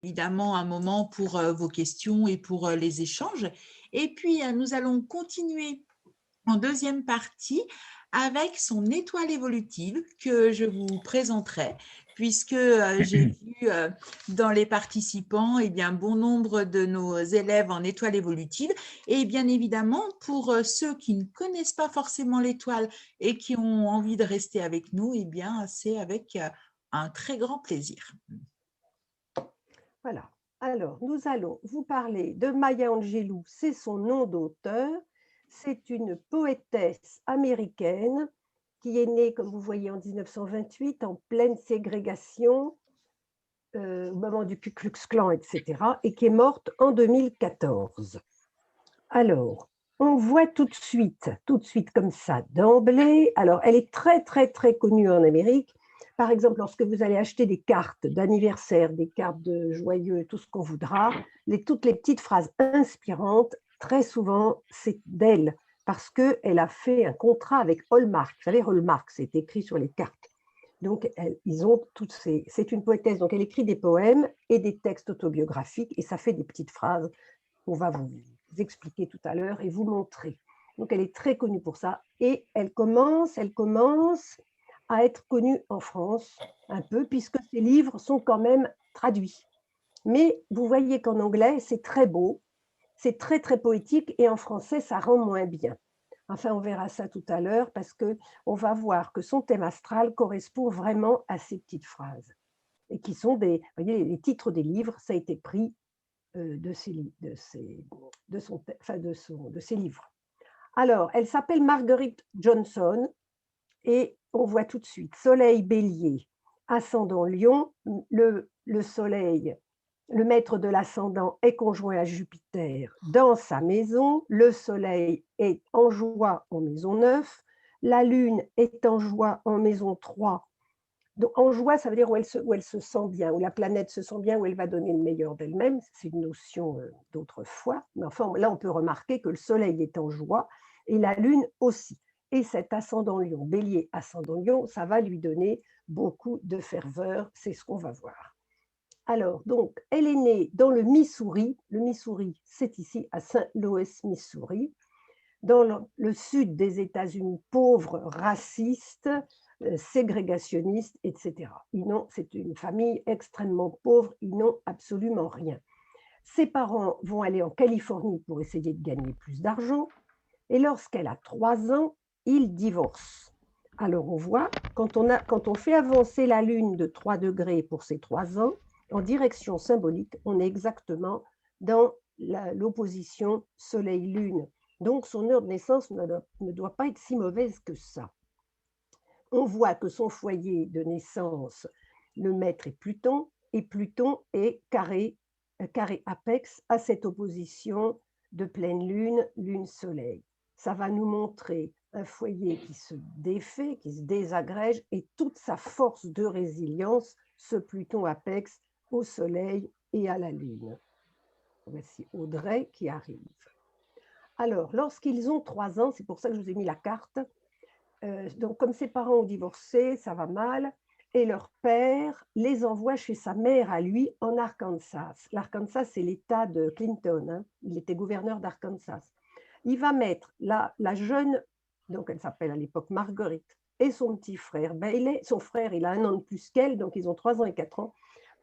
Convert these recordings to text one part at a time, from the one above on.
évidemment un moment pour vos questions et pour les échanges. Et puis, nous allons continuer en deuxième partie avec son étoile évolutive que je vous présenterai, puisque j'ai vu dans les participants bon nombre de nos élèves en étoile évolutive. Et bien évidemment, pour ceux qui ne connaissent pas forcément l'étoile et qui ont envie de rester avec nous, c'est avec un très grand plaisir. Voilà. Alors, nous allons vous parler de Maya Angelou, c'est son nom d'auteur. C'est une poétesse américaine qui est née, comme vous voyez, en 1928, en pleine ségrégation, au moment du Ku Klux Klan, etc., et qui est morte en 2014. Alors, on voit tout de suite comme ça, d'emblée. Alors, elle est très, très, très connue en Amérique. Par exemple, lorsque vous allez acheter des cartes d'anniversaire, des cartes de joyeux, tout ce qu'on voudra, toutes les petites phrases inspirantes, très souvent, c'est d'elle, parce qu'elle a fait un contrat avec Hallmark. Vous savez, Hallmark, c'est écrit sur les cartes. Donc, ils ont toutes ces... C'est une poétesse, donc elle écrit des poèmes et des textes autobiographiques, et ça fait des petites phrases qu'on va vous expliquer tout à l'heure et vous montrer. Donc, elle est très connue pour ça, et elle commence à être connue en France, un peu, puisque ses livres sont quand même traduits. Mais vous voyez qu'en anglais, c'est très beau, c'est très, très poétique, et en français, ça rend moins bien. Enfin, on verra ça tout à l'heure, parce qu'on va voir que son thème astral correspond vraiment à ces petites phrases, et qui sont des, vous voyez, les titres des livres, ça a été pris de ses livres. Alors, elle s'appelle Marguerite Johnson, et on voit tout de suite Soleil Bélier, ascendant Lion, le Soleil, le maître de l'ascendant est conjoint à Jupiter dans sa maison, le Soleil est en joie en maison 9, la Lune est en joie en maison 3. Donc, en joie, ça veut dire où elle se sent bien, où la planète se sent bien, où elle va donner le meilleur d'elle-même. C'est une notion d'autrefois. Mais enfin, là, on peut remarquer que le Soleil est en joie et la Lune aussi. Et cet ascendant Lion, Bélier ascendant Lion, ça va lui donner beaucoup de ferveur. C'est ce qu'on va voir. Alors, donc, elle est née dans le Missouri. Le Missouri, c'est ici à Saint Louis, Missouri, dans le sud des États-Unis, pauvre, raciste, ségrégationniste, etc. C'est une famille extrêmement pauvre, ils n'ont absolument rien. Ses parents vont aller en Californie pour essayer de gagner plus d'argent, et lorsqu'elle a 3 ans, ils divorcent. Alors on voit, quand on fait avancer la Lune de 3 degrés pour ses 3 ans, en direction symbolique, on est exactement dans l'opposition Soleil-Lune. Donc son heure de naissance ne doit pas être si mauvaise que ça. On voit que son foyer de naissance, le maître est Pluton, et Pluton est carré apex à cette opposition de pleine lune, lune-soleil. Ça va nous montrer un foyer qui se défait, qui se désagrège, et toute sa force de résilience, ce Pluton apex au soleil et à la lune. Voici Audrey qui arrive. Alors, lorsqu'ils ont 3 ans, c'est pour ça que je vous ai mis la carte, donc comme ses parents ont divorcé, ça va mal, et leur père les envoie chez sa mère à lui en Arkansas. L'Arkansas, c'est l'État de Clinton, hein. Il était gouverneur d'Arkansas. Il va mettre la jeune, donc elle s'appelle à l'époque Marguerite, et son petit frère Bailey. Son frère, il a 1 an de plus qu'elle, donc ils ont 3 ans et 4 ans.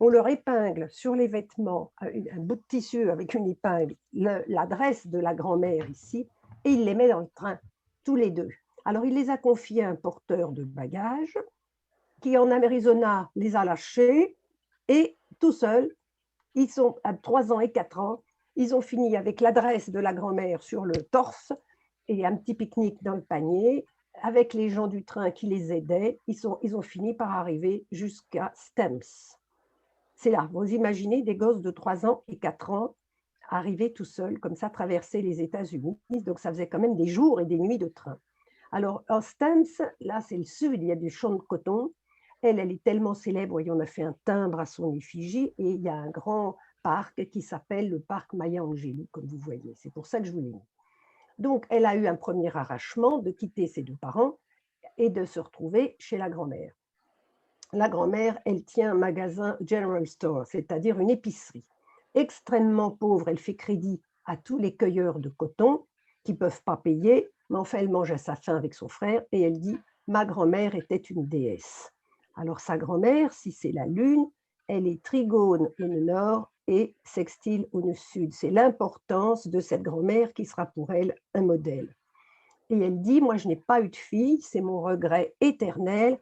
On leur épingle sur les vêtements un bout de tissu avec une épingle, l'adresse de la grand-mère ici, et il les met dans le train, tous les deux. Alors, il les a confiés à un porteur de bagages qui, en Arizona, les a lâchés, et tout seuls, ils sont à 3 ans et 4 ans, ils ont fini avec l'adresse de la grand-mère sur le torse et un petit pique-nique dans le panier, avec les gens du train qui les aidaient. Ils ont fini par arriver jusqu'à Stamps. C'est là, vous imaginez des gosses de 3 ans et 4 ans arriver tout seuls, comme ça, traverser les États-Unis. Donc, ça faisait quand même des jours et des nuits de train. Alors, en Stamps, là, c'est le sud, il y a des champs de coton. Elle est tellement célèbre, et on a fait un timbre à son effigie, et il y a un grand parc qui s'appelle le parc Maya Angelou, comme vous voyez. C'est pour ça que je vous l'ai mis. Donc, elle a eu un premier arrachement de quitter ses 2 parents et de se retrouver chez la grand-mère. La grand-mère, elle tient un magasin General Store, c'est-à-dire une épicerie. Extrêmement pauvre, elle fait crédit à tous les cueilleurs de coton qui ne peuvent pas payer, mais enfin, elle mange à sa faim avec son frère et elle dit « Ma grand-mère était une déesse ». Alors sa grand-mère, si c'est la lune, elle est trigone au nord et sextile au sud. C'est l'importance de cette grand-mère qui sera pour elle un modèle. Et elle dit, moi je n'ai pas eu de fille, c'est mon regret éternel,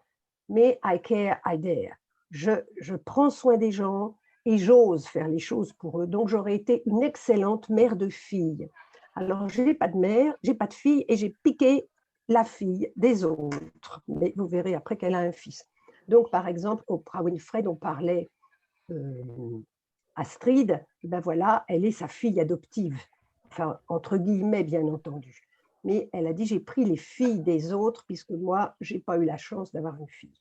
mais I care, I dare. Je prends soin des gens et j'ose faire les choses pour eux. Donc j'aurais été une excellente mère de fille. Alors je n'ai pas de mère, j'ai pas de fille et j'ai piqué la fille des autres. Mais vous verrez après qu'elle a un fils. Donc par exemple, Oprah Winfrey dont parlait Astrid, ben voilà, elle est sa fille adoptive. Enfin, entre guillemets, bien entendu. Mais elle a dit, j'ai pris les filles des autres, puisque moi, je n'ai pas eu la chance d'avoir une fille.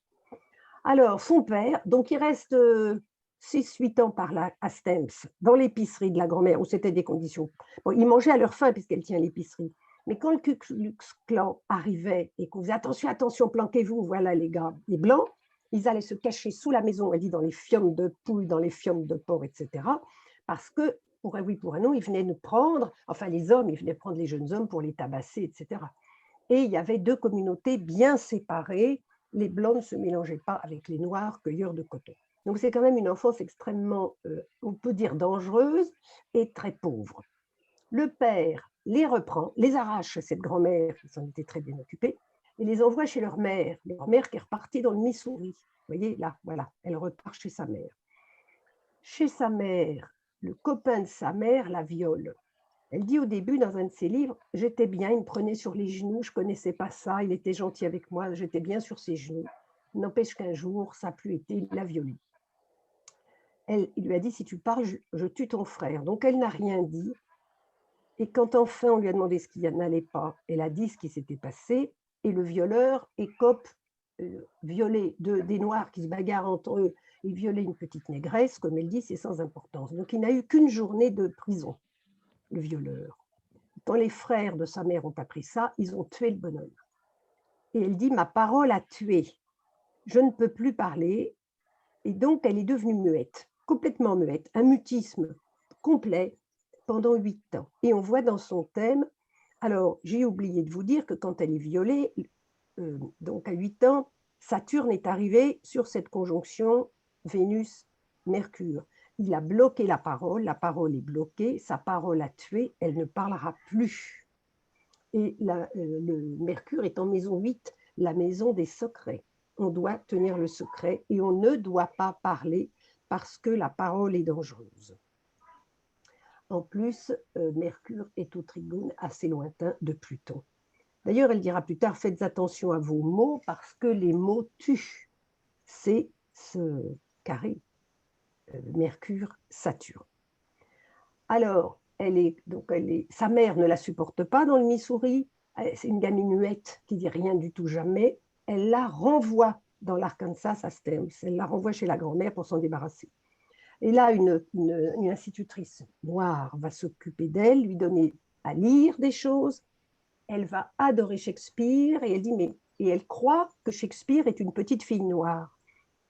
Alors, son père, donc il reste 6-8 ans par là, à Stamps, dans l'épicerie de la grand-mère, où c'était des conditions. Bon, ils mangeaient à leur faim, puisqu'elle tient l'épicerie. Mais quand le Ku Klux Klan arrivait et qu'on faisait attention, attention, planquez-vous, voilà les gars, les blancs, ils allaient se cacher sous la maison, elle dit dans les fientes de poules, dans les fientes de porc, etc. Parce que, pour un oui, pour un non, ils venaient nous prendre, enfin les hommes, ils venaient prendre les jeunes hommes pour les tabasser, etc. Et il y avait deux communautés bien séparées. Les blancs ne se mélangeaient pas avec les noirs cueilleurs de coton. Donc c'est quand même une enfance extrêmement, on peut dire, dangereuse et très pauvre. Le père les reprend, les arrache à cette grand-mère qui s'en était très bien occupée, et les envoie chez leur mère qui est repartie dans le Missouri. Vous voyez, là, voilà, elle repart chez sa mère. Chez sa mère, le copain de sa mère la viole. Elle dit au début dans un de ses livres, j'étais bien, il me prenait sur les genoux, je ne connaissais pas ça, il était gentil avec moi, j'étais bien sur ses genoux. N'empêche qu'un jour, ça n'a plus été, il l'a violée. Il lui a dit, si tu parles, je tue ton frère. Donc elle n'a rien dit. Et quand enfin on lui a demandé ce qui n'allait pas, elle a dit ce qui s'était passé, et le violeur écope violer des Noirs qui se bagarrent entre eux et violer une petite négresse, comme elle dit, c'est sans importance. Donc il n'a eu qu'une journée de prison, le violeur. Quand les frères de sa mère ont appris ça, ils ont tué le bonhomme. Et elle dit, ma parole a tué. Je ne peux plus parler. Et donc, elle est devenue muette, complètement muette, un mutisme complet pendant 8 ans. Et on voit dans son thème, alors j'ai oublié de vous dire que quand elle est violée, donc à 8 ans, Saturne est arrivé sur cette conjonction Vénus-Mercure. Il a bloqué la parole est bloquée, sa parole a tué, elle ne parlera plus. Et le Mercure est en maison 8, la maison des secrets. On doit tenir le secret et on ne doit pas parler parce que la parole est dangereuse. En plus, Mercure est au trigone assez lointain de Pluton. D'ailleurs, elle dira plus tard, faites attention à vos mots parce que les mots tuent. C'est ce carré Mercure-Saturne. Alors, sa mère ne la supporte pas dans le Missouri. C'est une gamine muette qui dit rien du tout jamais. Elle la renvoie dans l'Arkansas à Stamps. Elle la renvoie chez la grand-mère pour s'en débarrasser. Et là, une institutrice noire va s'occuper d'elle, lui donner à lire des choses. Elle va adorer Shakespeare et elle dit et elle croit que Shakespeare est une petite fille noire,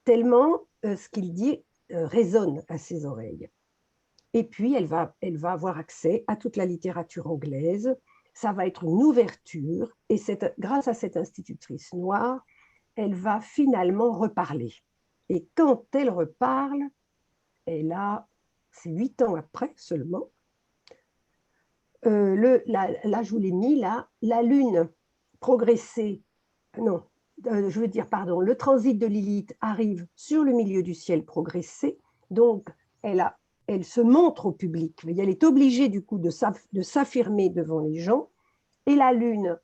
tellement ce qu'il dit résonne à ses oreilles. Et puis, elle va avoir accès à toute la littérature anglaise. Ça va être une ouverture. Et grâce à cette institutrice noire, elle va finalement reparler. Et quand elle reparle, c'est 8 ans après seulement, là, je vous l'ai mis, là, la Lune progressée, non, je veux dire, pardon, le transit de Lilith arrive sur le milieu du ciel progressé, donc elle se montre au public, elle est obligée du coup de s'affirmer devant les gens, et la Lune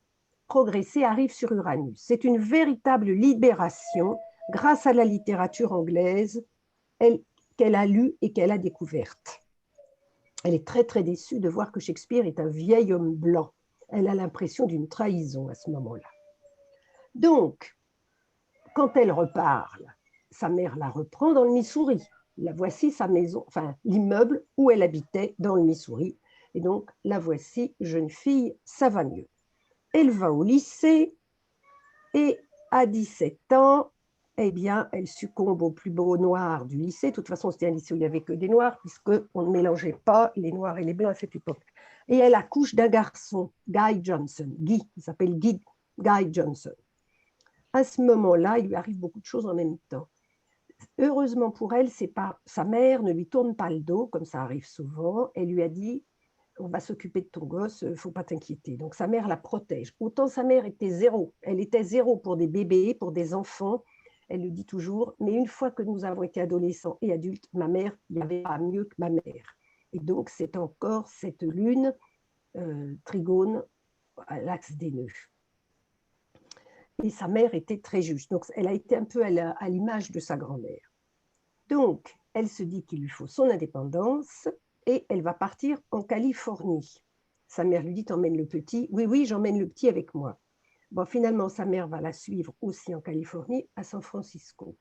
progressée arrive sur Uranus. C'est une véritable libération grâce à la littérature anglaise qu'elle a lue et qu'elle a découverte. Elle est très très déçue de voir que Shakespeare est un vieil homme blanc. Elle a l'impression d'une trahison à ce moment-là. Donc, quand elle reparle, sa mère la reprend dans le Missouri. La voici sa maison, enfin l'immeuble où elle habitait dans le Missouri. Et donc, la voici, jeune fille, ça va mieux. Elle va au lycée et à 17 ans, eh bien, elle succombe au plus beau noir du lycée. De toute façon, c'était un lycée où il n'y avait que des noirs, puisqu'on ne mélangeait pas les noirs et les blancs à cette époque. Et elle accouche d'un garçon, Guy Johnson. Guy, il s'appelle Guy Johnson. À ce moment-là, il lui arrive beaucoup de choses en même temps. Heureusement pour elle, sa mère ne lui tourne pas le dos, comme ça arrive souvent. Elle lui a dit, on va s'occuper de ton gosse, il ne faut pas t'inquiéter. Donc sa mère la protège. Autant sa mère était zéro. Elle était zéro pour des bébés, pour des enfants. Elle le dit toujours, mais une fois que nous avons été adolescents et adultes, ma mère, il n'y avait pas mieux que ma mère. Et donc c'est encore cette lune trigone à l'axe des nœuds. Et sa mère était très juste. Donc elle a été un peu à l'image de sa grand-mère. Donc elle se dit qu'il lui faut son indépendance et elle va partir en Californie. Sa mère lui dit, t'emmènes le petit? Oui, oui, j'emmène le petit avec moi. Bon, finalement, sa mère va la suivre aussi en Californie, à San Francisco.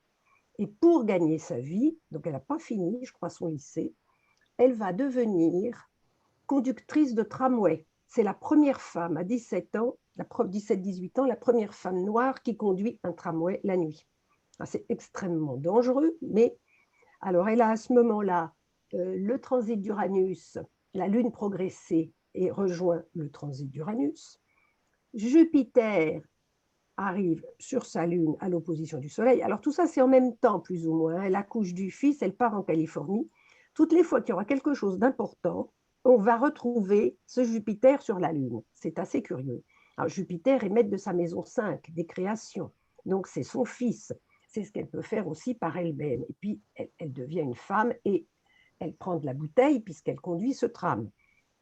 Et pour gagner sa vie, donc elle n'a pas fini, je crois, son lycée, elle va devenir conductrice de tramway. C'est la première femme à 17 ans, 17-18 ans, la première femme noire qui conduit un tramway la nuit. C'est extrêmement dangereux, mais alors elle a à ce moment-là le transit d'Uranus, la Lune progressée et rejoint le transit d'Uranus. Jupiter arrive sur sa Lune à l'opposition du Soleil. Alors tout ça, c'est en même temps, plus ou moins. Elle accouche du fils, elle part en Californie. Toutes les fois qu'il y aura quelque chose d'important, on va retrouver ce Jupiter sur la Lune. C'est assez curieux. Alors, Jupiter est maître de sa maison 5, des créations. Donc c'est son fils. C'est ce qu'elle peut faire aussi par elle-même. Et puis, elle devient une femme et elle prend de la bouteille puisqu'elle conduit ce tram.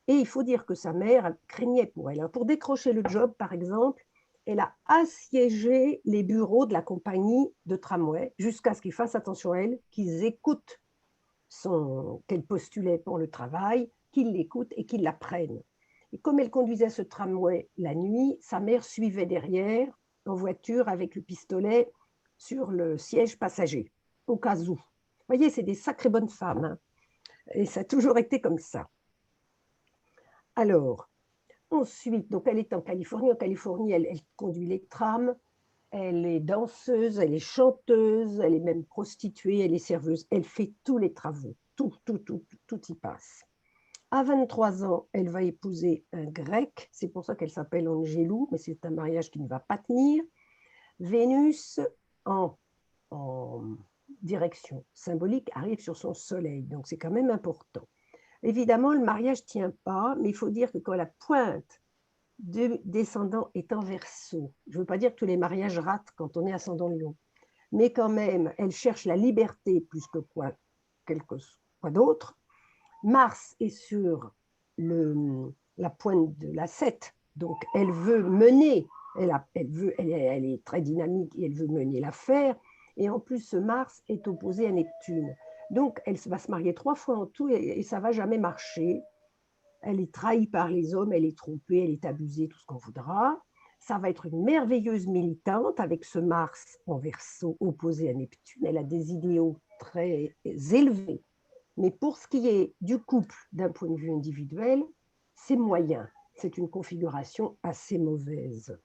Et il faut dire que sa mère craignait pour elle. Pour décrocher le job, par exemple, elle a assiégé les bureaux de la compagnie de tramway jusqu'à ce qu'ils fassent attention à elle, qu'ils écoutent qu'elle postulait pour le travail, qu'ils l'écoutent et qu'ils la prennent. Et comme elle conduisait ce tramway la nuit, sa mère suivait derrière en voiture avec le pistolet sur le siège passager, au cas où. Vous voyez, c'est des sacrées bonnes femmes. Hein. Et ça a toujours été comme ça. Alors, ensuite, donc elle est en Californie. En Californie, elle conduit les trams, elle est danseuse, elle est chanteuse, elle est même prostituée, elle est serveuse. Elle fait tous les travaux, tout y passe. À 23 ans, elle va épouser un grec. C'est pour ça qu'elle s'appelle Angelou, mais c'est un mariage qui ne va pas tenir. Vénus, en direction symbolique, arrive sur son soleil. Donc, c'est quand même important. Évidemment, le mariage ne tient pas, mais il faut dire que quand la pointe du descendant est en Verseau, je ne veux pas dire que tous les mariages ratent quand on est ascendant Lion, mais quand même, elle cherche la liberté plus que quelque quoi d'autre. Mars est sur la pointe de la 7, donc elle veut mener, elle est très dynamique et elle veut mener l'affaire, et en plus, ce Mars est opposé à Neptune. Donc, elle va se marier 3 fois en tout et ça ne va jamais marcher. Elle est trahie par les hommes, elle est trompée, elle est abusée, tout ce qu'on voudra. Ça va être une merveilleuse militante avec ce Mars en Verseau opposé à Neptune. Elle a des idéaux très élevés. Mais pour ce qui est du couple d'un point de vue individuel, c'est moyen. C'est une configuration assez mauvaise.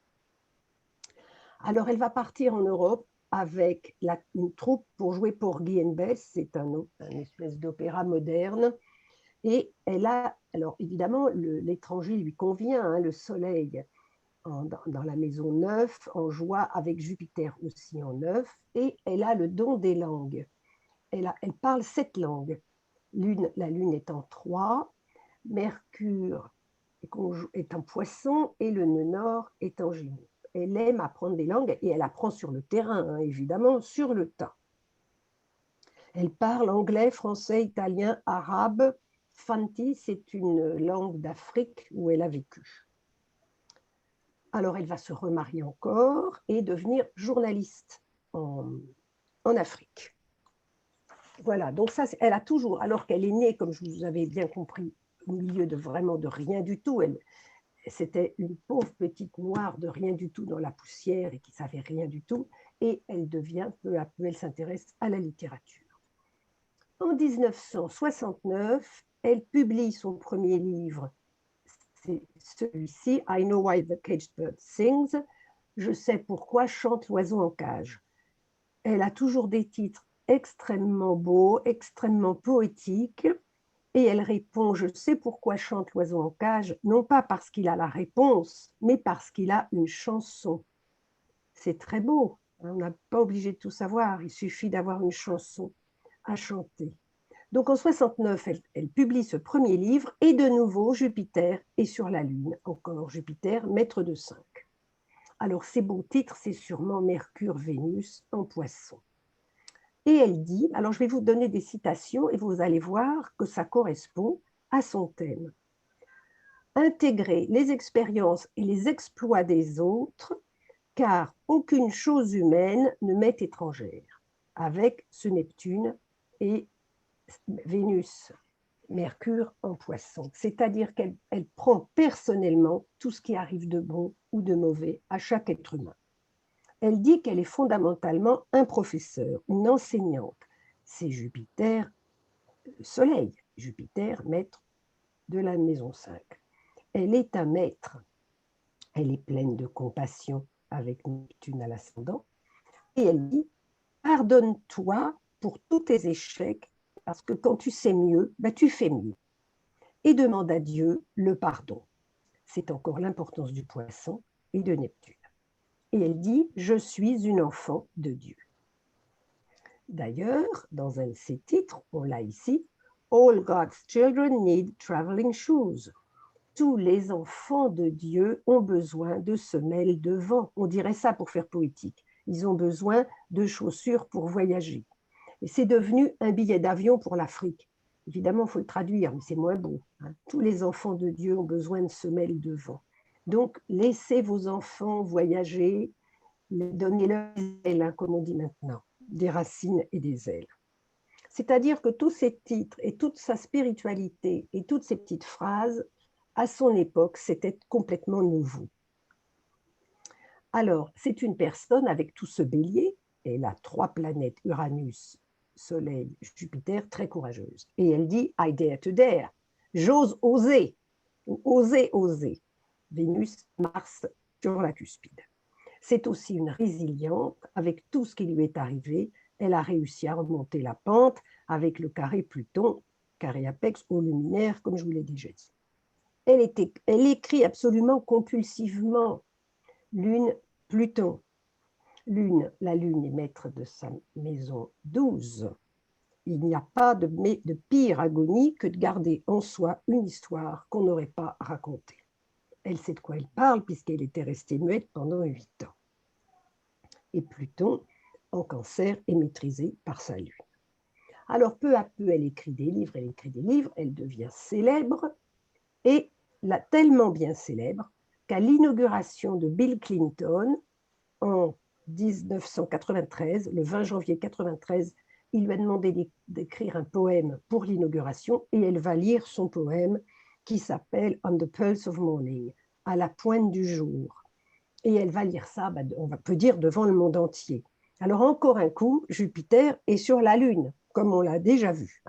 Alors, elle va partir en Europe avec une troupe pour jouer Porgy and Bess. C'est une espèce d'opéra moderne. Et elle a, alors évidemment, l'étranger lui convient, hein, le soleil dans la maison 9, en joie avec Jupiter aussi en 9, et elle a le don des langues. Elle parle 7 langues. La Lune est en 3, Mercure est en Poisson et le nœud nord est en Gémeaux. Elle aime apprendre des langues et elle apprend sur le terrain, hein, évidemment, sur le tas. Elle parle anglais, français, italien, arabe. Fanti, c'est une langue d'Afrique où elle a vécu. Alors, elle va se remarier encore et devenir journaliste en Afrique. Voilà, donc ça, elle a toujours, alors qu'elle est née, comme je vous avais bien compris, au milieu de vraiment de rien du tout, c'était une pauvre petite noire de rien du tout dans la poussière et qui ne savait rien du tout, et elle devient peu à peu, elle s'intéresse à la littérature. En 1969, elle publie son premier livre, c'est celui-ci, I Know Why the Caged Bird Sings, Je sais pourquoi chante l'oiseau en cage. Elle a toujours des titres extrêmement beaux, extrêmement poétiques, et elle répond « Je sais pourquoi chante l'oiseau en cage », non pas parce qu'il a la réponse, mais parce qu'il a une chanson. C'est très beau, on n'a pas obligé de tout savoir, il suffit d'avoir une chanson à chanter. Donc en 69, elle publie ce premier livre, et de nouveau Jupiter est sur la Lune, encore Jupiter, maître de 5. Alors ces beaux titres, c'est sûrement Mercure, Vénus en Poisson. Et elle dit, alors je vais vous donner des citations et vous allez voir que ça correspond à son thème. Intégrer les expériences et les exploits des autres, car aucune chose humaine ne m'est étrangère, avec ce Neptune et Vénus, Mercure en Poisson. C'est-à-dire qu'elle prend personnellement tout ce qui arrive de bon ou de mauvais à chaque être humain. Elle dit qu'elle est fondamentalement un professeur, une enseignante. C'est Jupiter, Soleil, Jupiter, maître de la maison 5. Elle est un maître. Elle est pleine de compassion avec Neptune à l'ascendant. Et elle dit, pardonne-toi pour tous tes échecs, parce que quand tu sais mieux, tu fais mieux. Et demande à Dieu le pardon. C'est encore l'importance du Poisson et de Neptune. Et elle dit, je suis une enfant de Dieu. D'ailleurs, dans un de ses titres, on l'a ici, All God's children need traveling shoes. Tous les enfants de Dieu ont besoin de semelles de vent. On dirait ça pour faire poétique. Ils ont besoin de chaussures pour voyager. Et c'est devenu un billet d'avion pour l'Afrique. Évidemment, il faut le traduire, mais c'est moins beau. Tous les enfants de Dieu ont besoin de semelles de vent. Donc, laissez vos enfants voyager, donnez-leur des ailes, comme on dit maintenant, des racines et des ailes. C'est-à-dire que tous ces titres et toute sa spiritualité et toutes ces petites phrases, à son époque, c'était complètement nouveau. Alors, c'est une personne avec tout ce bélier, elle a 3 planètes, Uranus, Soleil, Jupiter, très courageuse. Et elle dit, I dare to dare, j'ose oser, ou oser, oser. Vénus, Mars sur la cuspide. C'est aussi une résiliente, avec tout ce qui lui est arrivé, elle a réussi à remonter la pente avec le carré Pluton, carré apex au luminaire, comme je vous l'ai déjà dit. Elle écrit absolument compulsivement. Lune, Pluton. Lune, la Lune est maître de sa maison 12. Il n'y a pas de pire agonie que de garder en soi une histoire qu'on n'aurait pas racontée. Elle sait de quoi elle parle puisqu'elle était restée muette pendant 8 ans. Et Pluton, en Cancer, est maîtrisé par sa Lune. Alors, peu à peu, elle écrit des livres, elle devient célèbre, et tellement bien célèbre qu'à l'inauguration de Bill Clinton, en 1993, le 20 janvier 1993, il lui a demandé d'écrire un poème pour l'inauguration, et elle va lire son poème qui s'appelle « On the Pulse of Morning », à la pointe du jour. Et elle va lire ça, on peut dire, devant le monde entier. Alors encore un coup, Jupiter est sur la Lune, comme on l'a déjà vu.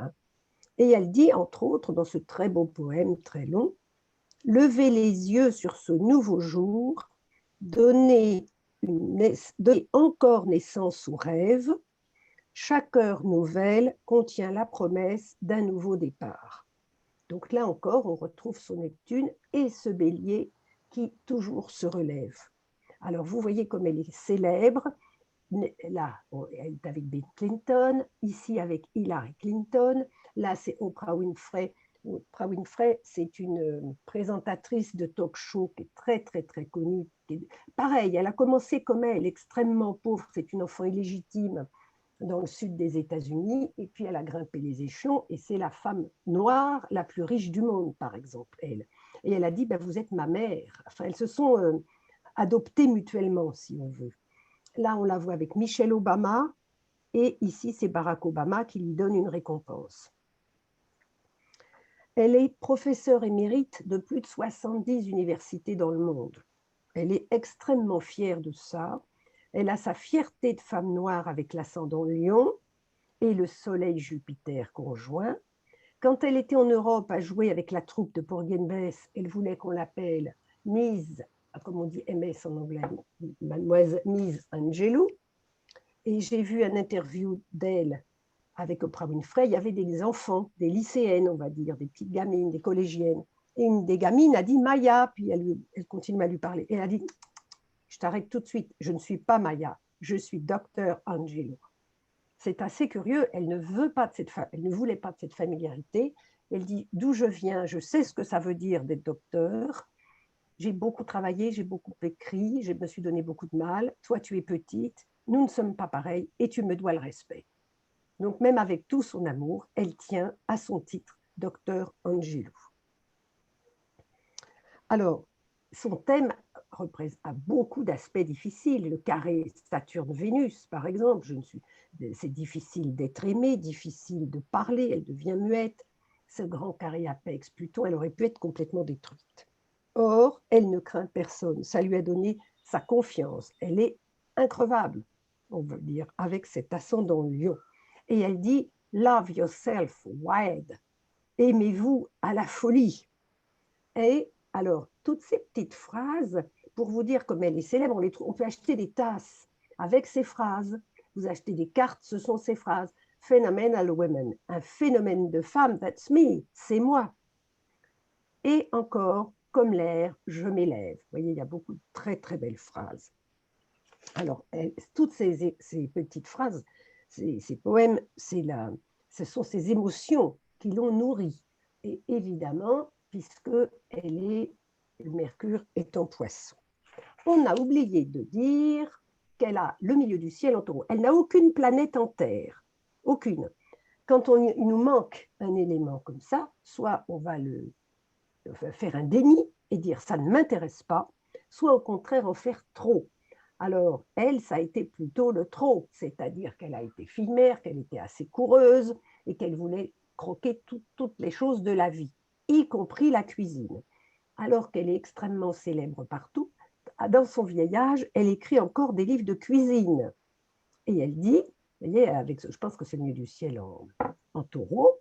Et elle dit, entre autres, dans ce très beau poème, très long, « Levez les yeux sur ce nouveau jour, donnez encore naissance au rêve, chaque heure nouvelle contient la promesse d'un nouveau départ. » Donc là encore, on retrouve son Neptune et ce bélier qui toujours se relève. Alors, vous voyez comme elle est célèbre. Là, elle est avec Bill Clinton, ici avec Hillary Clinton. Là, c'est Oprah Winfrey. Oprah Winfrey, c'est une présentatrice de talk-show qui est très, très, très connue. Pareil, elle a commencé comme elle, extrêmement pauvre. C'est une enfant illégitime dans le sud des États-Unis, et puis elle a grimpé les échelons, et c'est la femme noire la plus riche du monde, par exemple, elle. Et elle a dit, vous êtes ma mère. Enfin, elles se sont adoptées mutuellement, si on veut. Là, on la voit avec Michelle Obama, et ici, c'est Barack Obama qui lui donne une récompense. Elle est professeure émérite de plus de 70 universités dans le monde. Elle est extrêmement fière de ça. Elle a sa fierté de femme noire avec l'ascendant Lion et le Soleil Jupiter conjoint. Quand elle était en Europe à jouer avec la troupe de Porgy-and-Bess, elle voulait qu'on l'appelle Miss, comme on dit MS en anglais, Mademoiselle Miss Angelou. Et j'ai vu une interview d'elle avec Oprah Winfrey. Il y avait des enfants, des lycéennes, on va dire, des petites gamines, des collégiennes. Et une des gamines a dit Maya, puis elle continue à lui parler. Et elle a dit, je t'arrête tout de suite, je ne suis pas Maya, je suis docteur Angelo. C'est assez curieux, elle ne voulait pas de cette familiarité. Elle dit, d'où je viens, je sais ce que ça veut dire d'être docteur. J'ai beaucoup travaillé, j'ai beaucoup écrit, je me suis donné beaucoup de mal. Toi, tu es petite, nous ne sommes pas pareils et tu me dois le respect. Donc, même avec tout son amour, elle tient à son titre, docteur Angelo. Alors, son thème a beaucoup d'aspects difficiles. Le carré Saturne-Vénus, par exemple, c'est difficile d'être aimée, difficile de parler, elle devient muette. Ce grand carré apex Pluton, elle aurait pu être complètement détruite. Or, elle ne craint personne. Ça lui a donné sa confiance. Elle est increvable, on veut dire, avec cet ascendant Lion. Et elle dit « Love yourself wild ». Aimez-vous à la folie. Et alors, toutes ces petites phrases, pour vous dire comme elle est célèbre, on peut acheter des tasses avec ces phrases. Vous achetez des cartes, ce sont ces phrases. Phenomenal women, un phénomène de femme, that's me, c'est moi. Et encore, comme l'air, je m'élève. Vous voyez, il y a beaucoup de très, très belles phrases. Alors, toutes ces petites phrases, ces poèmes, ce sont ces émotions qui l'ont nourrie. Et évidemment, puisque le Mercure est en Poisson. On a oublié de dire qu'elle a le milieu du ciel en Taureau. Elle n'a aucune planète en Terre, aucune. Quand il nous manque un élément comme ça, soit on va faire un déni et dire ça ne m'intéresse pas, soit au contraire en faire trop. Alors, elle, ça a été plutôt le trop, c'est-à-dire qu'elle a été fille-mère, qu'elle était assez coureuse et qu'elle voulait croquer toutes les choses de la vie, y compris la cuisine. Alors qu'elle est extrêmement célèbre partout, dans son vieil âge, elle écrit encore des livres de cuisine. Et elle dit, vous voyez, je pense que c'est le milieu du ciel en Taureau,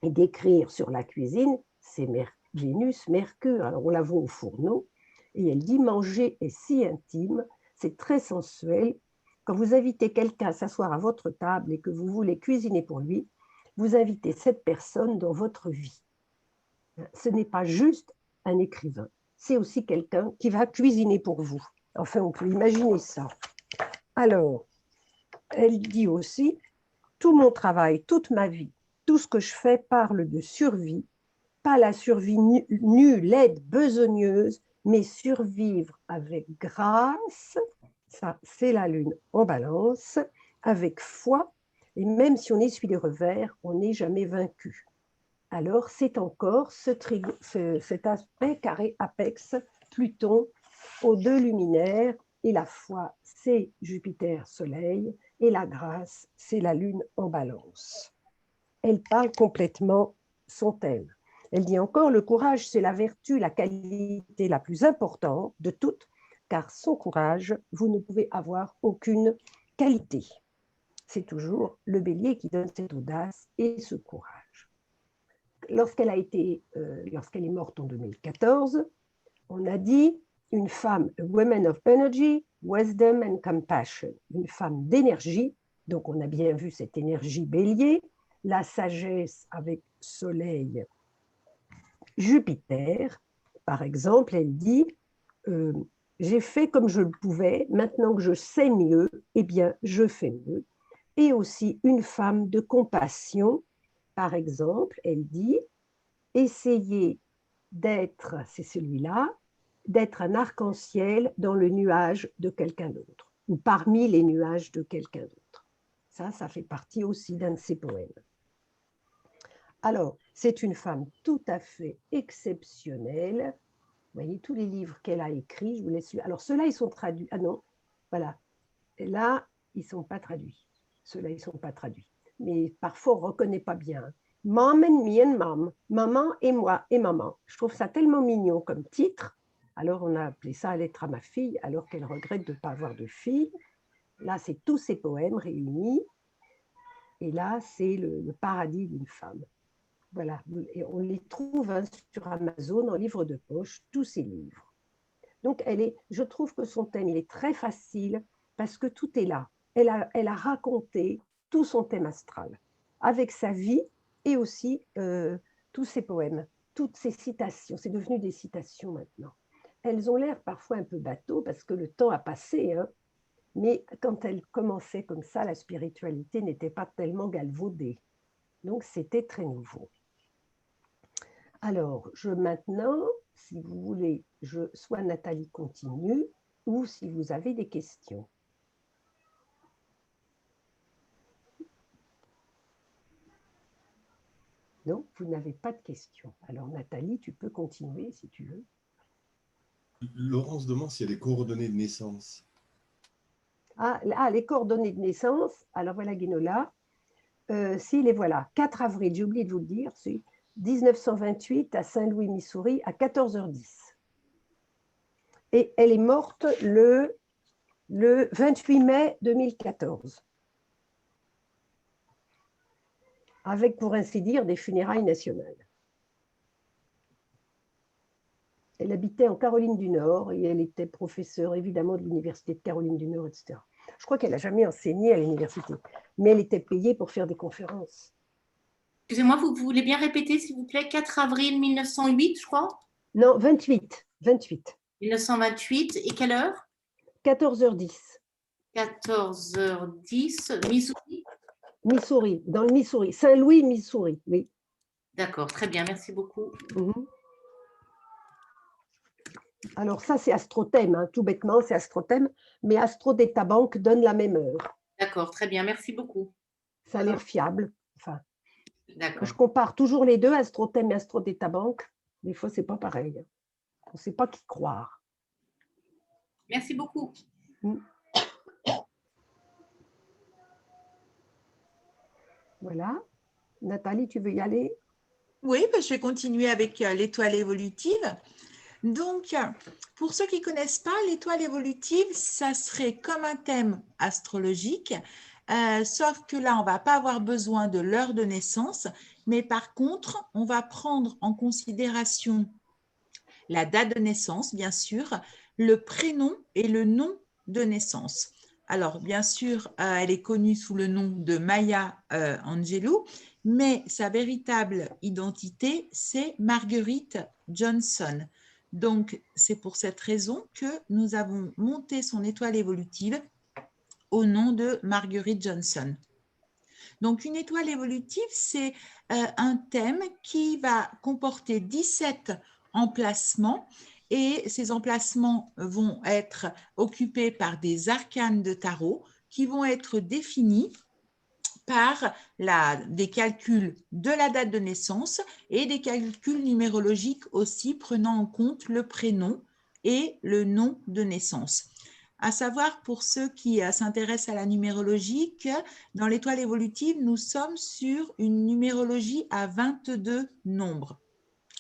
et d'écrire sur la cuisine, c'est Vénus, Mercure. Alors on la voit au fourneau, et elle dit, manger est si intime, c'est très sensuel. Quand vous invitez quelqu'un à s'asseoir à votre table et que vous voulez cuisiner pour lui, vous invitez cette personne dans votre vie. Ce n'est pas juste un écrivain, c'est aussi quelqu'un qui va cuisiner pour vous. Enfin, on peut imaginer ça. Alors, elle dit aussi, tout mon travail, toute ma vie, tout ce que je fais parle de survie, pas la survie nue, laide, besogneuse, mais survivre avec grâce, ça c'est la lune en Balance, avec foi, et même si on essuie les revers, on n'est jamais vaincu. Alors c'est encore cet aspect carré apex Pluton aux deux luminaires, et la foi c'est Jupiter-Soleil, et la grâce c'est la lune en Balance. Elle parle complètement son thème. Elle dit encore, le courage, c'est la vertu, la qualité la plus importante de toutes, car sans courage, vous ne pouvez avoir aucune qualité. C'est toujours le bélier qui donne cette audace et ce courage. Lorsqu'elle est morte en 2014, on a dit une femme, a woman of energy, wisdom and compassion, une femme d'énergie, donc on a bien vu cette énergie bélier, la sagesse avec Soleil, Jupiter, par exemple, elle dit j'ai fait comme je le pouvais, maintenant que je sais mieux, eh bien, je fais mieux. Et aussi une femme de compassion, par exemple, elle dit essayez d'être, c'est celui-là, d'être un arc-en-ciel dans le nuage de quelqu'un d'autre, ou parmi les nuages de quelqu'un d'autre. Ça fait partie aussi d'un de ses poèmes. Alors, c'est une femme tout à fait exceptionnelle. Vous voyez, tous les livres qu'elle a écrits, je vous laisse. Alors, ceux-là, ils sont traduits. Ah non, voilà. Et là, ils ne sont pas traduits. Ceux-là, ils ne sont pas traduits. Mais parfois, on ne reconnaît pas bien. Mom and me and mom. Maman et moi et maman. Je trouve ça tellement mignon comme titre. Alors, on a appelé ça Lettre à ma fille, alors qu'elle regrette de ne pas avoir de fille. Là, c'est tous ses poèmes réunis. Et là, c'est le paradis d'une femme. Voilà, et on les trouve sur Amazon en livre de poche, tous ces livres. Donc, je trouve que son thème, il est très facile parce que tout est là. elle a raconté tout son thème astral, avec sa vie et aussi tous ses poèmes, toutes ses citations. C'est devenu des citations maintenant. Elles ont l'air parfois un peu bateau parce que le temps a passé, hein, mais quand elle commençait comme ça, la spiritualité n'était pas tellement galvaudée. Donc, c'était très nouveau. Alors, maintenant, si vous voulez, soit Nathalie continue, ou si vous avez des questions. Non, vous n'avez pas de questions. Alors, Nathalie, tu peux continuer si tu veux. Laurence demande s'il y a des coordonnées de naissance. Ah, les coordonnées de naissance. Alors, voilà Guénola. Si, les voilà. 4 avril, j'ai oublié de vous le dire, c'est 1928 à Saint-Louis, Missouri, à 14h10. Et elle est morte le 28 mai 2014. Avec, pour ainsi dire, des funérailles nationales. Elle habitait en Caroline du Nord et elle était professeure, évidemment, de l'Université de Caroline du Nord, etc. Je crois qu'elle n'a jamais enseigné à l'université, mais elle était payée pour faire des conférences. Excusez-moi, vous voulez bien répéter, s'il vous plaît, 4 avril 1908, je crois? Non, 28. 1928. Et quelle heure? 14h10. 14h10, Missouri. Missouri, dans le Missouri. Saint-Louis, Missouri, oui. D'accord, très bien, merci beaucoup. Alors ça, c'est Astrothème, hein, tout bêtement, c'est Astrothème, mais Astrodatabank donne la même heure. D'accord, très bien, merci beaucoup. Ça a l'air fiable. Enfin, d'accord. Je compare toujours les deux, Astrothème et Astrodatabank. Des fois, c'est pas pareil. On ne sait pas qui croire. Merci beaucoup. Voilà. Nathalie, tu veux y aller? Oui, je vais continuer avec l'étoile évolutive. Donc, pour ceux qui ne connaissent pas, l'étoile évolutive, ça serait comme un thème astrologique, sauf que là, on ne va pas avoir besoin de l'heure de naissance, mais par contre, on va prendre en considération la date de naissance, bien sûr, le prénom et le nom de naissance. Alors, bien sûr, elle est connue sous le nom de Maya Angelou, mais sa véritable identité, c'est Marguerite Johnson. Donc, c'est pour cette raison que nous avons monté son étoile évolutive au nom de Marguerite Johnson. Donc, une étoile évolutive, c'est un thème qui va comporter 17 emplacements et ces emplacements vont être occupés par des arcanes de tarot qui vont être définis par des calculs de la date de naissance et des calculs numérologiques aussi prenant en compte le prénom et le nom de naissance. À savoir, pour ceux qui s'intéressent à la numérologie, que dans l'étoile évolutive, nous sommes sur une numérologie à 22 nombres,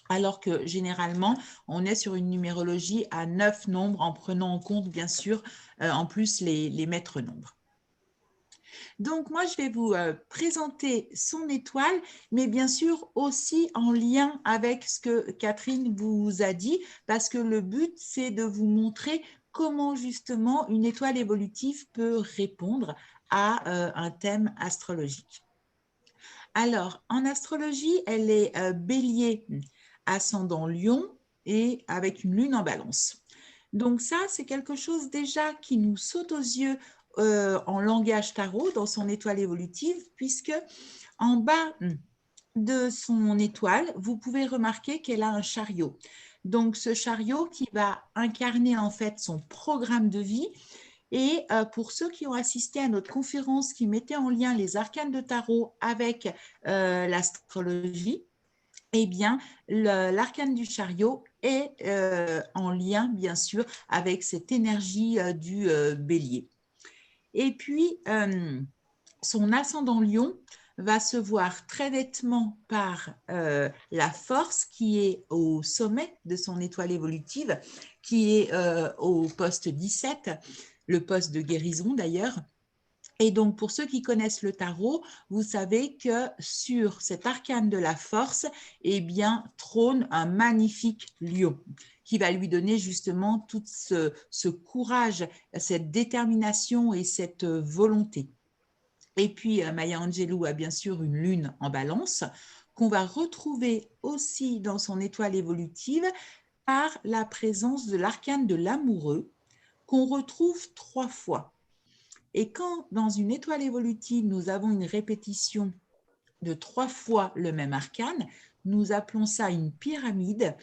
alors que généralement, on est sur une numérologie à 9 nombres en prenant en compte, bien sûr, en plus les maîtres nombres. Donc, moi, je vais vous présenter son étoile, mais bien sûr aussi en lien avec ce que Catherine vous a dit, parce que le but, c'est de vous montrer comment justement une étoile évolutive peut répondre à un thème astrologique. Alors, en astrologie, elle est bélier, ascendant lion et avec une lune en balance. Donc ça, c'est quelque chose déjà qui nous saute aux yeux en langage tarot dans son étoile évolutive, puisque en bas de son étoile, vous pouvez remarquer qu'elle a un chariot. Donc ce chariot qui va incarner en fait son programme de vie. Et pour ceux qui ont assisté à notre conférence qui mettait en lien les arcanes de tarot avec l'astrologie, eh bien, l'arcane du chariot est en lien, bien sûr, avec cette énergie du bélier. Et puis, son ascendant lion va se voir très nettement par la force qui est au sommet de son étoile évolutive, qui est au poste 17, le poste de guérison d'ailleurs. Et donc, pour ceux qui connaissent le tarot, vous savez que sur cet arcane de la force, eh bien, trône un magnifique lion qui va lui donner justement tout ce courage, cette détermination et cette volonté. Et puis, Maya Angelou a bien sûr une lune en balance qu'on va retrouver aussi dans son étoile évolutive par la présence de l'arcane de l'amoureux qu'on retrouve 3 fois. Et quand dans une étoile évolutive, nous avons une répétition de 3 fois le même arcane, nous appelons ça une pyramide.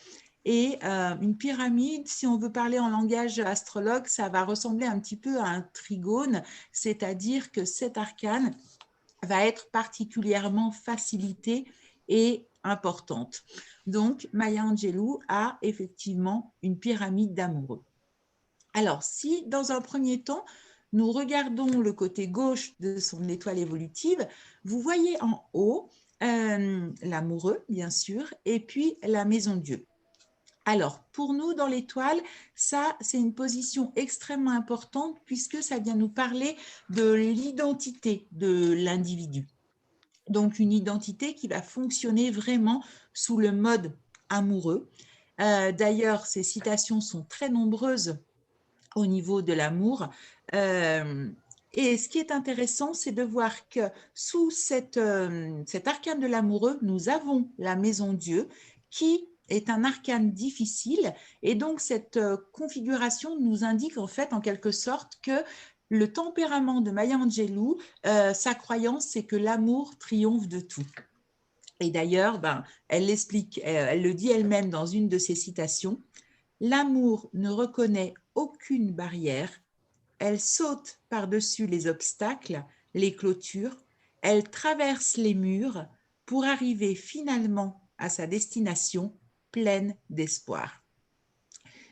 Et une pyramide, si on veut parler en langage astrologue, ça va ressembler un petit peu à un trigone, c'est-à-dire que cet arcane va être particulièrement facilitée et importante. Donc, Maya Angelou a effectivement une pyramide d'amoureux. Alors, si dans un premier temps, nous regardons le côté gauche de son étoile évolutive, vous voyez en haut l'amoureux, bien sûr, et puis la maison Dieu. Alors, pour nous, dans l'étoile, ça, c'est une position extrêmement importante puisque ça vient nous parler de l'identité de l'individu. Donc, une identité qui va fonctionner vraiment sous le mode amoureux. D'ailleurs, ces citations sont très nombreuses au niveau de l'amour. Et ce qui est intéressant, c'est de voir que sous cet arcane de l'amoureux, nous avons la maison Dieu qui est un arcane difficile. Et donc, cette configuration nous indique en fait, en quelque sorte, que le tempérament de Maya Angelou, sa croyance, c'est que l'amour triomphe de tout. Et d'ailleurs, elle l'explique, elle le dit elle-même dans une de ses citations, « L'amour ne reconnaît aucune barrière, elle saute par-dessus les obstacles, les clôtures, elle traverse les murs pour arriver finalement à sa destination pleine d'espoir. »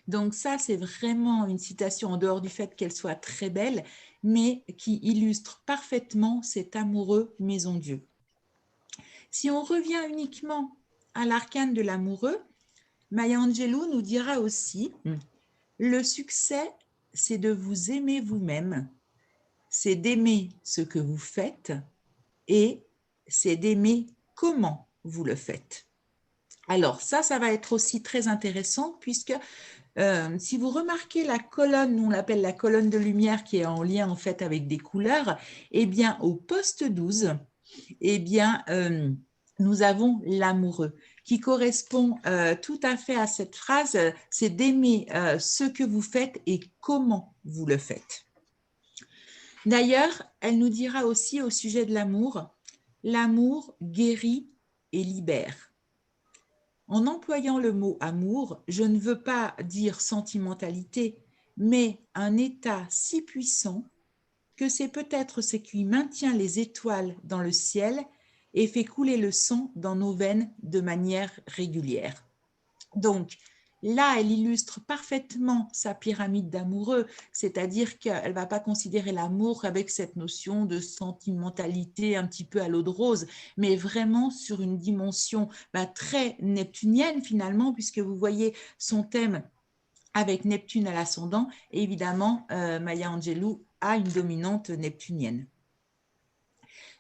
Donc ça, c'est vraiment une citation en dehors du fait qu'elle soit très belle, mais qui illustre parfaitement cet amoureux maison Dieu. Si on revient uniquement à l'arcane de l'amoureux, Maya Angelou nous dira aussi « Le succès, c'est de vous aimer vous-même, c'est d'aimer ce que vous faites et c'est d'aimer comment vous le faites. » Alors ça va être aussi très intéressant puisque si vous remarquez la colonne, on l'appelle la colonne de lumière qui est en lien en fait avec des couleurs, eh bien au poste 12, eh bien nous avons l'amoureux qui correspond tout à fait à cette phrase, c'est d'aimer ce que vous faites et comment vous le faites. D'ailleurs, elle nous dira aussi au sujet de l'amour, l'amour guérit et libère. En employant le mot amour, je ne veux pas dire sentimentalité, mais un état si puissant que c'est peut-être ce qui maintient les étoiles dans le ciel et fait couler le sang dans nos veines de manière régulière. Donc, là, elle illustre parfaitement sa pyramide d'amoureux, c'est-à-dire qu'elle ne va pas considérer l'amour avec cette notion de sentimentalité un petit peu à l'eau de rose, mais vraiment sur une dimension très neptunienne finalement, puisque vous voyez son thème avec Neptune à l'ascendant, et évidemment, Maya Angelou a une dominante neptunienne.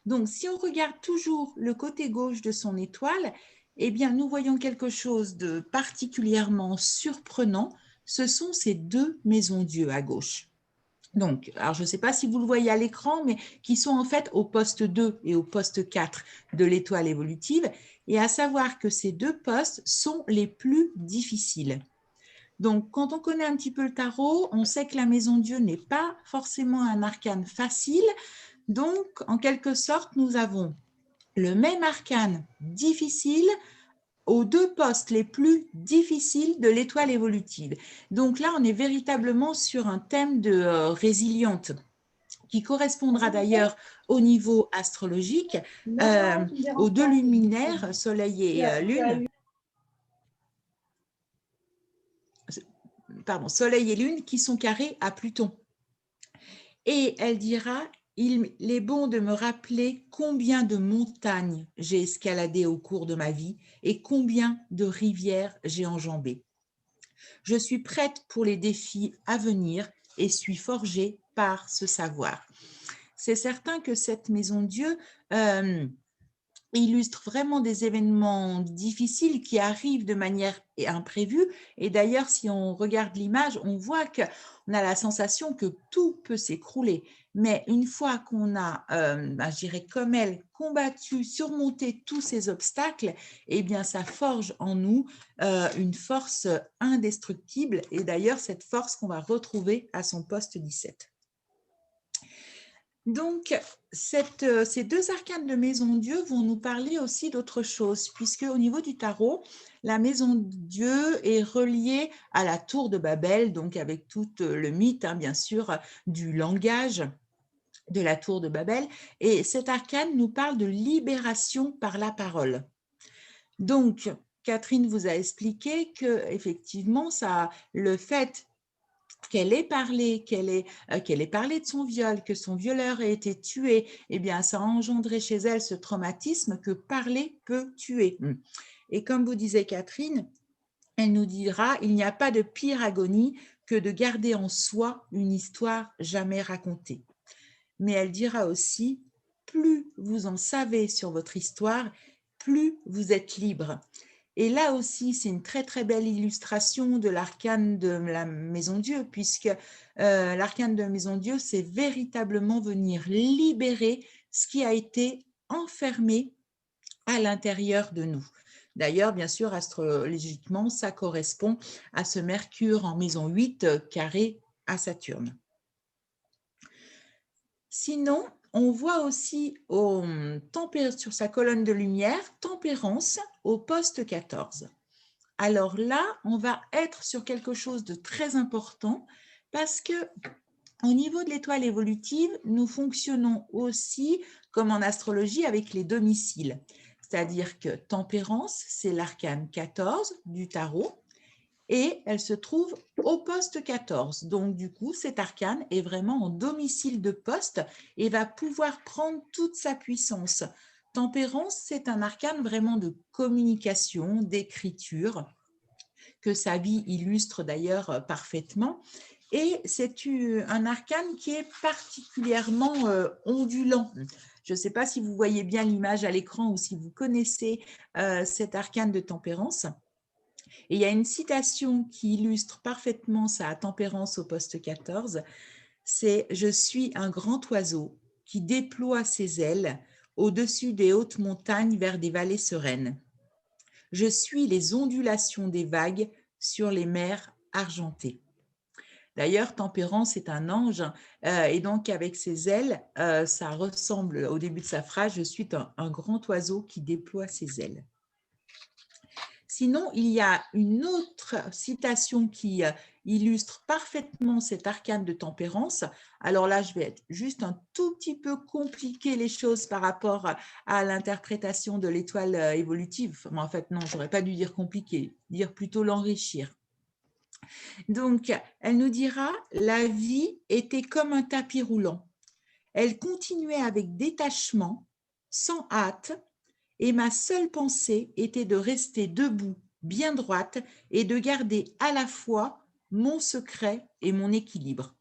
Donc, si on regarde toujours le côté gauche de son étoile, eh bien, nous voyons quelque chose de particulièrement surprenant. Ce sont ces 2 maisons Dieu à gauche. Donc, alors je ne sais pas si vous le voyez à l'écran, mais qui sont en fait au poste 2 et au poste 4 de l'étoile évolutive, et à savoir que ces 2 postes sont les plus difficiles. Donc, quand on connaît un petit peu le tarot, on sait que la maison Dieu n'est pas forcément un arcane facile. Donc, en quelque sorte, nous avons le même arcane difficile aux 2 postes les plus difficiles de l'étoile évolutive. Donc là, on est véritablement sur un thème de résiliente qui correspondra d'ailleurs au niveau astrologique aux 2 luminaires, Soleil et Lune. Pardon, Soleil et Lune qui sont carrés à Pluton. Et elle dira, il est bon de me rappeler combien de montagnes j'ai escaladées au cours de ma vie et combien de rivières j'ai enjambées. Je suis prête pour les défis à venir et suis forgée par ce savoir. C'est certain que cette maison Dieu illustre vraiment des événements difficiles qui arrivent de manière imprévue. Et d'ailleurs, si on regarde l'image, on voit qu'on a la sensation que tout peut s'écrouler. Mais une fois qu'on a, je dirais comme elle, combattu, surmonté tous ces obstacles, eh bien, ça forge en nous une force indestructible. Et d'ailleurs, cette force qu'on va retrouver à son poste 17. Donc, ces deux arcanes de Maison Dieu vont nous parler aussi d'autre chose, puisque au niveau du tarot, la Maison Dieu est reliée à la tour de Babel, donc avec tout le mythe, bien sûr, du langage de la tour de Babel. Et cet arcane nous parle de libération par la parole. Donc, Catherine vous a expliqué que effectivement, le fait qu'elle ait parlé de son viol, que son violeur ait été tué, eh bien, ça a engendré chez elle ce traumatisme que parler peut tuer. Et comme vous disait Catherine, elle nous dira, il n'y a pas de pire agonie que de garder en soi une histoire jamais racontée. Mais elle dira aussi, plus vous en savez sur votre histoire, plus vous êtes libre. Et là aussi, c'est une très très belle illustration de l'arcane de la Maison Dieu, puisque l'arcane de la Maison Dieu, c'est véritablement venir libérer ce qui a été enfermé à l'intérieur de nous. D'ailleurs, bien sûr, astrologiquement, ça correspond à ce Mercure en maison 8 carré à Saturne. Sinon, on voit aussi sur sa colonne de lumière, tempérance au poste 14. Alors là, on va être sur quelque chose de très important parce que au niveau de l'étoile évolutive, nous fonctionnons aussi comme en astrologie avec les domiciles. C'est-à-dire que tempérance, c'est l'arcane 14 du tarot et elle se trouve au poste 14. Donc, du coup, cet arcane est vraiment en domicile de poste et va pouvoir prendre toute sa puissance. Tempérance, c'est un arcane vraiment de communication, d'écriture, que sa vie illustre d'ailleurs parfaitement. Et c'est un arcane qui est particulièrement ondulant. Je ne sais pas si vous voyez bien l'image à l'écran ou si vous connaissez cet arcane de tempérance. Et il y a une citation qui illustre parfaitement sa tempérance au poste 14, c'est « Je suis un grand oiseau qui déploie ses ailes au-dessus des hautes montagnes vers des vallées sereines. Je suis les ondulations des vagues sur les mers argentées. » D'ailleurs, Tempérance est un ange et donc avec ses ailes, ça ressemble au début de sa phrase « Je suis un grand oiseau qui déploie ses ailes ». Sinon, il y a une autre citation qui illustre parfaitement cet arcane de tempérance. Alors là, je vais être juste un tout petit peu compliquer les choses par rapport à l'interprétation de l'étoile évolutive. En fait, non, je n'aurais pas dû dire compliquer, dire plutôt l'enrichir. Donc, elle nous dira « La vie était comme un tapis roulant. Elle continuait avec détachement, sans hâte, et ma seule pensée était de rester debout, bien droite, et de garder à la fois mon secret et mon équilibre. »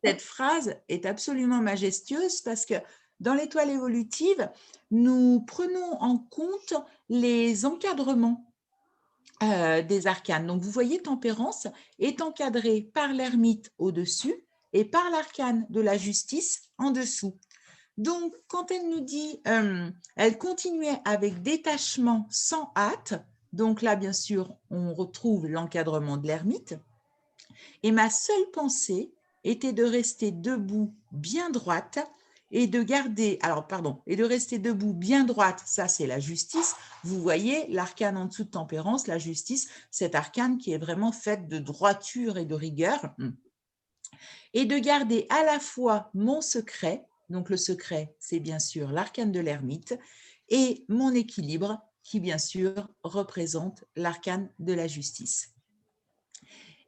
Cette phrase est absolument majestueuse parce que dans l'étoile évolutive, nous prenons en compte les encadrements des arcanes. Donc, vous voyez, Tempérance est encadrée par l'ermite au-dessus et par l'arcane de la justice en dessous. Donc, quand elle nous dit elle continuait avec détachement sans hâte, donc là, bien sûr, on retrouve l'encadrement de l'ermite. Et ma seule pensée était de rester debout bien droite et de rester debout bien droite, ça c'est la justice. Vous voyez l'arcane en dessous de tempérance, la justice, cet arcane qui est vraiment fait de droiture et de rigueur. Et de garder à la fois mon secret, donc le secret, c'est bien sûr l'arcane de l'ermite, et mon équilibre, qui bien sûr représente l'arcane de la justice.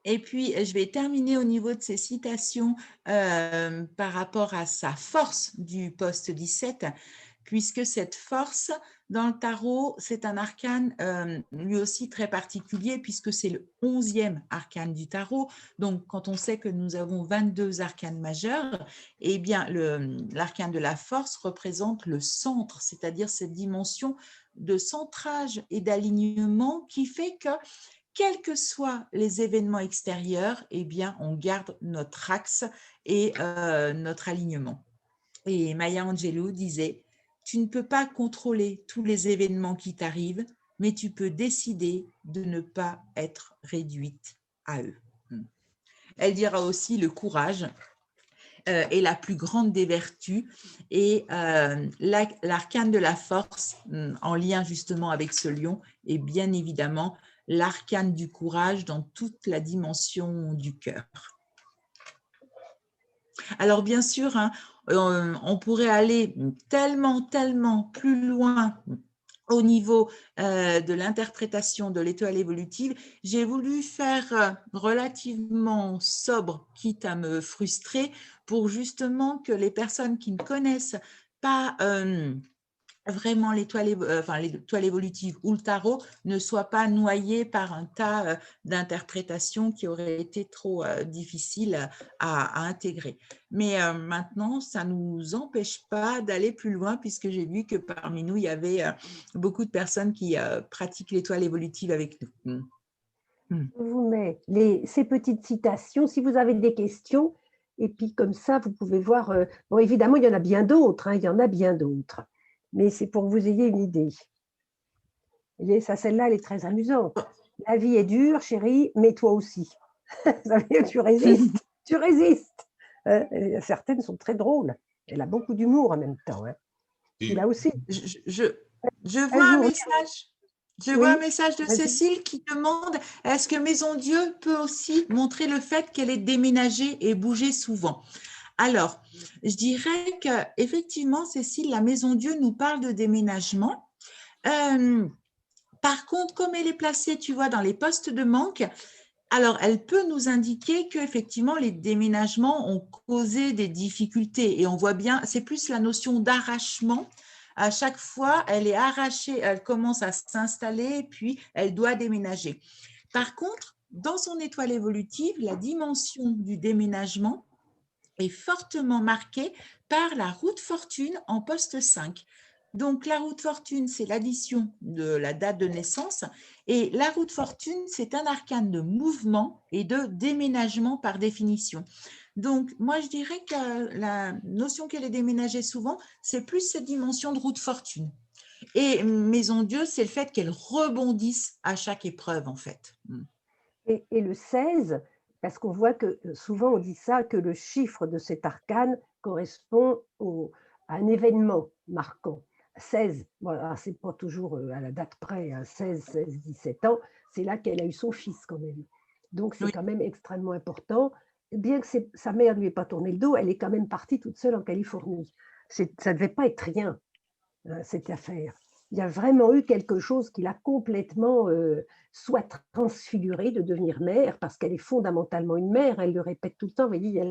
Et puis, je vais terminer au niveau de ces citations par rapport à sa force du poste 17. puisque cette force, dans le tarot, c'est un arcane lui aussi très particulier, puisque c'est le 11e arcane du tarot. Donc, quand on sait que nous avons 22 arcanes majeurs, eh bien, l'arcane de la force représente le centre, c'est-à-dire cette dimension de centrage et d'alignement qui fait que, quels que soient les événements extérieurs, eh bien, on garde notre axe et notre alignement. Et Maya Angelou disait, tu ne peux pas contrôler tous les événements qui t'arrivent, mais tu peux décider de ne pas être réduite à eux. Elle dira aussi le courage est la plus grande des vertus et l'arcane de la force, en lien justement avec ce lion, est bien évidemment l'arcane du courage dans toute la dimension du cœur. Alors bien sûr, hein, on pourrait aller tellement plus loin au niveau de l'interprétation de l'étoile évolutive. J'ai voulu faire relativement sobre, quitte à me frustrer, pour justement que les personnes qui ne connaissent pas vraiment l'étoile évolutive ou le tarot ne soient pas noyées par un tas d'interprétations qui auraient été trop difficiles à intégrer. Mais maintenant, ça ne nous empêche pas d'aller plus loin, puisque j'ai vu que parmi nous, il y avait beaucoup de personnes qui pratiquent l'étoile évolutive avec nous. Je vous mets ces petites citations, si vous avez des questions, et puis comme ça, vous pouvez voir. Bon, évidemment, il y en a bien d'autres, hein, il y en a bien d'autres, mais c'est pour que vous ayez une idée. Vous voyez, ça, celle-là, elle est très amusante. La vie est dure, chérie, mais toi aussi. Ça veut dire que tu résistes, tu résistes. Certaines sont très drôles. Elle a beaucoup d'humour en même temps. Hein. Là aussi. Je vois un message. Je vois un message de Cécile qui demande, est-ce que Maison Dieu peut aussi montrer le fait qu'elle est déménagée et bougé souvent? Alors, je dirais qu'effectivement, Cécile, la Maison Dieu nous parle de déménagement. Par contre, comme elle est placée, tu vois, dans les postes de manque, alors elle peut nous indiquer qu'effectivement, les déménagements ont causé des difficultés. Et on voit bien, c'est plus la notion d'arrachement. À chaque fois, elle est arrachée, elle commence à s'installer, puis elle doit déménager. Par contre, dans son étoile évolutive, la dimension du déménagement est fortement marquée par la roue de fortune en poste 5. Donc, la roue de fortune, c'est l'addition de la date de naissance. Et la roue de fortune, c'est un arcane de mouvement et de déménagement par définition. Donc, moi, je dirais que la notion qu'elle est déménagée souvent, c'est plus cette dimension de roue de fortune. Et Maison Dieu, c'est le fait qu'elle rebondisse à chaque épreuve, en fait. Et le 16, parce qu'on voit que souvent on dit ça, que le chiffre de cet arcane correspond à un événement marquant. 16, voilà, c'est pas toujours à la date près, hein, 16, 17 ans, c'est là qu'elle a eu son fils quand même. Donc c'est quand même extrêmement important. Bien que sa mère ne lui ait pas tourné le dos, elle est quand même partie toute seule en Californie. Ça ne devait pas être rien, hein, cette affaire. Il y a vraiment eu quelque chose qui l'a complètement soit transfigurée de devenir mère, parce qu'elle est fondamentalement une mère, elle le répète tout le temps, vous voyez,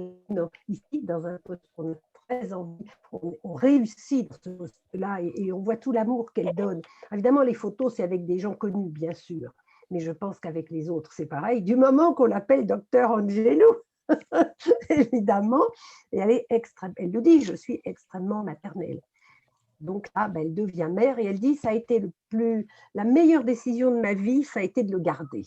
ici, dans un poste qu'on a très envie, on réussit dans ce poste-là et on voit tout l'amour qu'elle donne. Évidemment, les photos, c'est avec des gens connus, bien sûr, mais je pense qu'avec les autres, c'est pareil, du moment qu'on l'appelle docteur Angelou, évidemment, et elle le dit, je suis extrêmement maternelle. Donc là, elle devient mère et elle dit, ça a été la meilleure décision de ma vie, ça a été de le garder.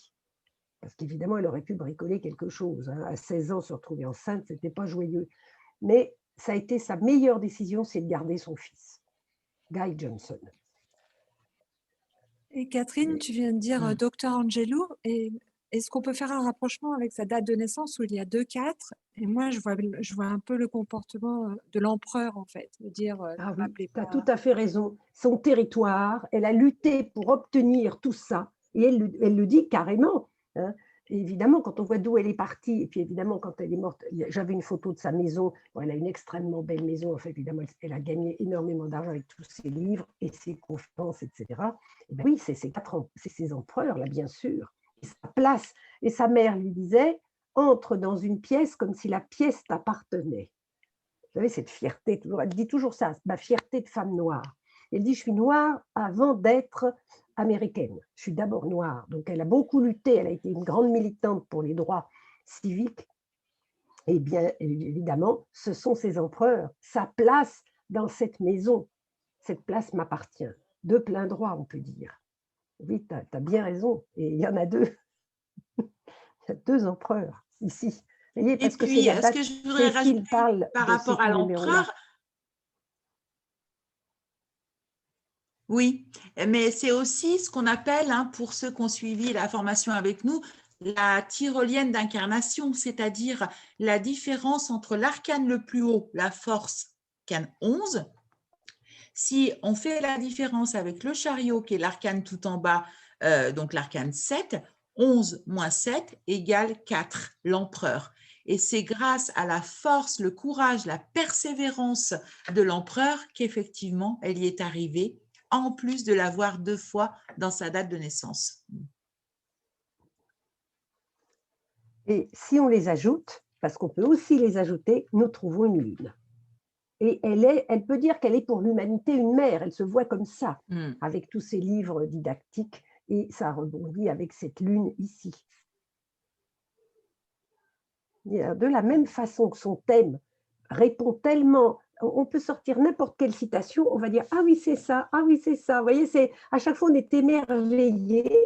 Parce qu'évidemment, elle aurait pu bricoler quelque chose. Hein. À 16 ans, se retrouver enceinte, ce n'était pas joyeux. Mais ça a été sa meilleure décision, c'est de garder son fils, Guy Johnson. Et Catherine, tu viens de dire Dr Angelou, et est-ce qu'on peut faire un rapprochement avec sa date de naissance où il y a 2-4? Et moi, je vois un peu le comportement de l'empereur, en fait. De dire, ah oui, tu as tout à fait raison. Son territoire, elle a lutté pour obtenir tout ça. Et elle le dit carrément. Hein. Et évidemment, quand on voit d'où elle est partie, et puis évidemment, quand elle est morte, j'avais une photo de sa maison. Bon, elle a une extrêmement belle maison. En fait, évidemment, elle a gagné énormément d'argent avec tous ses livres et ses conférences, etc. Et ben oui, c'est ces empereurs, là, bien sûr. Et sa place. Et sa mère lui disait, entre dans une pièce comme si la pièce t'appartenait. savez, cette fierté, elle dit toujours ça, ma fierté de femme noire. Elle dit, je suis noire avant d'être américaine. Je suis d'abord noire. Donc, elle a beaucoup lutté, elle a été une grande militante pour les droits civiques. Et bien évidemment, ce sont ces empereurs. Sa place dans cette maison, cette place m'appartient. De plein droit, on peut dire. Oui, tu as bien raison. Et il y en a deux. Il y a deux empereurs ici. Vous voyez, parce Et que puis, c'est la ce date, que je voudrais c'est qu'il rajouter parle par de rapport ces à numéros-là. l'empereur, oui, mais c'est aussi ce qu'on appelle, pour ceux qui ont suivi la formation avec nous, la tyrolienne d'incarnation, c'est-à-dire la différence entre l'arcane le plus haut, la force, arcane 11. Si on fait la différence avec le chariot, qui est l'arcane tout en bas, donc l'arcane 7, 11 moins 7 égale 4, l'empereur. Et c'est grâce à la force, le courage, la persévérance de l'empereur qu'effectivement, elle y est arrivée, en plus de l'avoir 2 fois dans sa date de naissance. Et si on les ajoute, parce qu'on peut aussi les ajouter, nous trouvons une lune. Et elle peut dire qu'elle est pour l'humanité une mère, elle se voit comme ça, avec tous ces livres didactiques, et ça rebondit avec cette lune ici. De la même façon que son thème répond tellement, on peut sortir n'importe quelle citation, on va dire « Ah oui, c'est ça, ah oui, c'est ça ». Vous voyez, à chaque fois, on est émerveillé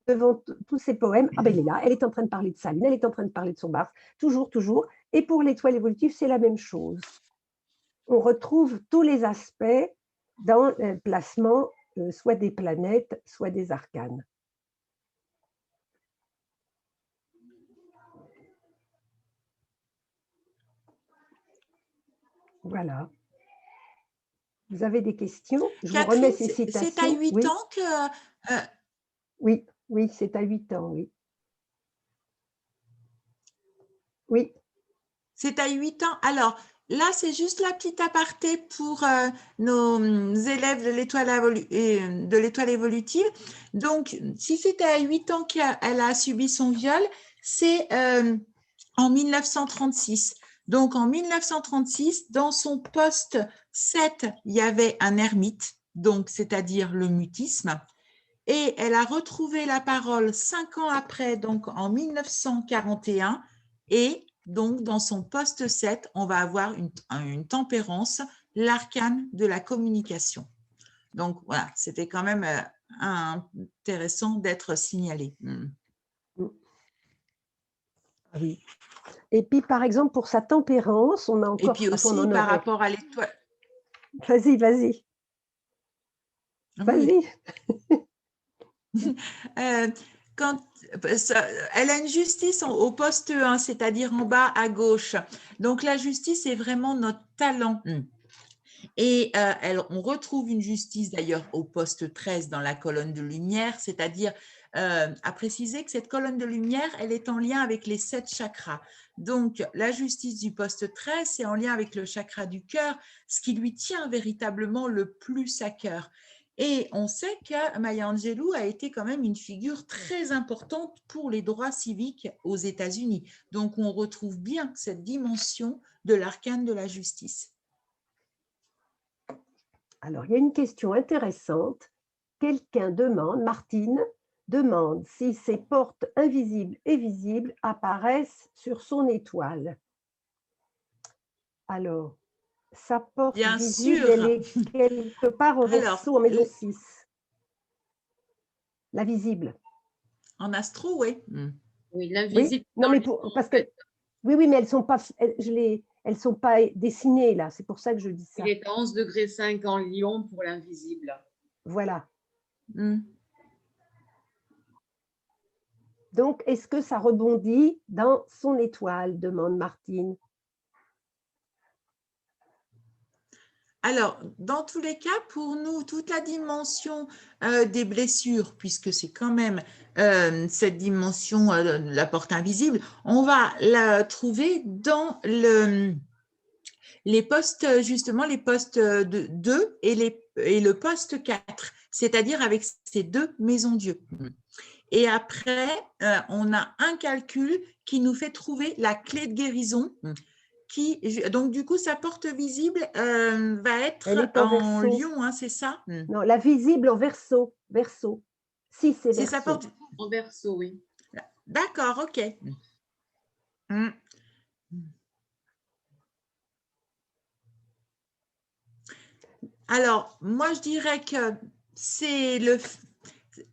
devant tous ces poèmes. Ah ben, elle est là, elle est en train de parler de sa lune, elle est en train de parler de son Mars, toujours, toujours. Et pour l'étoile évolutive, c'est la même chose. On retrouve tous les aspects dans le placement, soit des planètes, soit des arcanes. Voilà. Vous avez des questions? Je vous remets ces citations. C'est à 8 ans que… Oui, oui, c'est à 8 ans, oui. Oui. C'est à 8 ans. Alors, là, c'est juste la petite aparté pour nos élèves de l'étoile évolutive. Donc, si c'était à 8 ans qu'elle a subi son viol, c'est en 1936. Donc, en 1936, dans son poste 7, il y avait un ermite, donc c'est-à-dire le mutisme. Et elle a retrouvé la parole 5 ans après, donc en 1941, et donc dans son poste 7, on va avoir une tempérance, l'arcane de la communication. Donc voilà, c'était quand même intéressant d'être signalé. Oui. Et puis, par exemple, pour sa tempérance, on a encore… Et puis aussi, par rapport à l'étoile… Vas-y, vas-y. Vas-y. Quand elle a une justice au poste 1, c'est-à-dire en bas à gauche. Donc, la justice est vraiment notre talent. Et on retrouve une justice d'ailleurs au poste 13 dans la colonne de lumière, c'est-à-dire à préciser que cette colonne de lumière, elle est en lien avec les 7 chakras. Donc, la justice du poste 13, c'est en lien avec le chakra du cœur, ce qui lui tient véritablement le plus à cœur. Et on sait que Maya Angelou a été quand même une figure très importante pour les droits civiques aux États-Unis. Donc, on retrouve bien cette dimension de l'arcane de la justice. Alors, il y a une question intéressante. Quelqu'un demande, Martine, demande si ces portes invisibles et visibles apparaissent sur son étoile. Alors, sa porte bien visible, sûr. elle est quelque part au Verseau, en maison 6. La visible. En astro, oui. Oui, l'invisible. Oui, non, mais parce que… Oui, mais elles ne sont pas dessinées, là. C'est pour ça que je dis ça. Il est à 11,5 degrés en Lion pour l'invisible. Voilà. Donc, est-ce que ça rebondit dans son étoile, demande Martine. Alors, dans tous les cas, pour nous, toute la dimension des blessures, puisque c'est quand même cette dimension de la porte invisible, on va la trouver dans les postes, justement, les postes 2 et le poste 4, c'est-à-dire avec ces 2 maisons Dieu. Et après, on a un calcul qui nous fait trouver la clé de guérison, Donc, du coup, sa porte visible va être Elle est en en verso. lion, hein, c'est ça? Non, la visible en verso. Verso. Si, c'est C'est sa verso. porte. En verso, oui. D'accord, ok. Mm. Alors, moi, je dirais que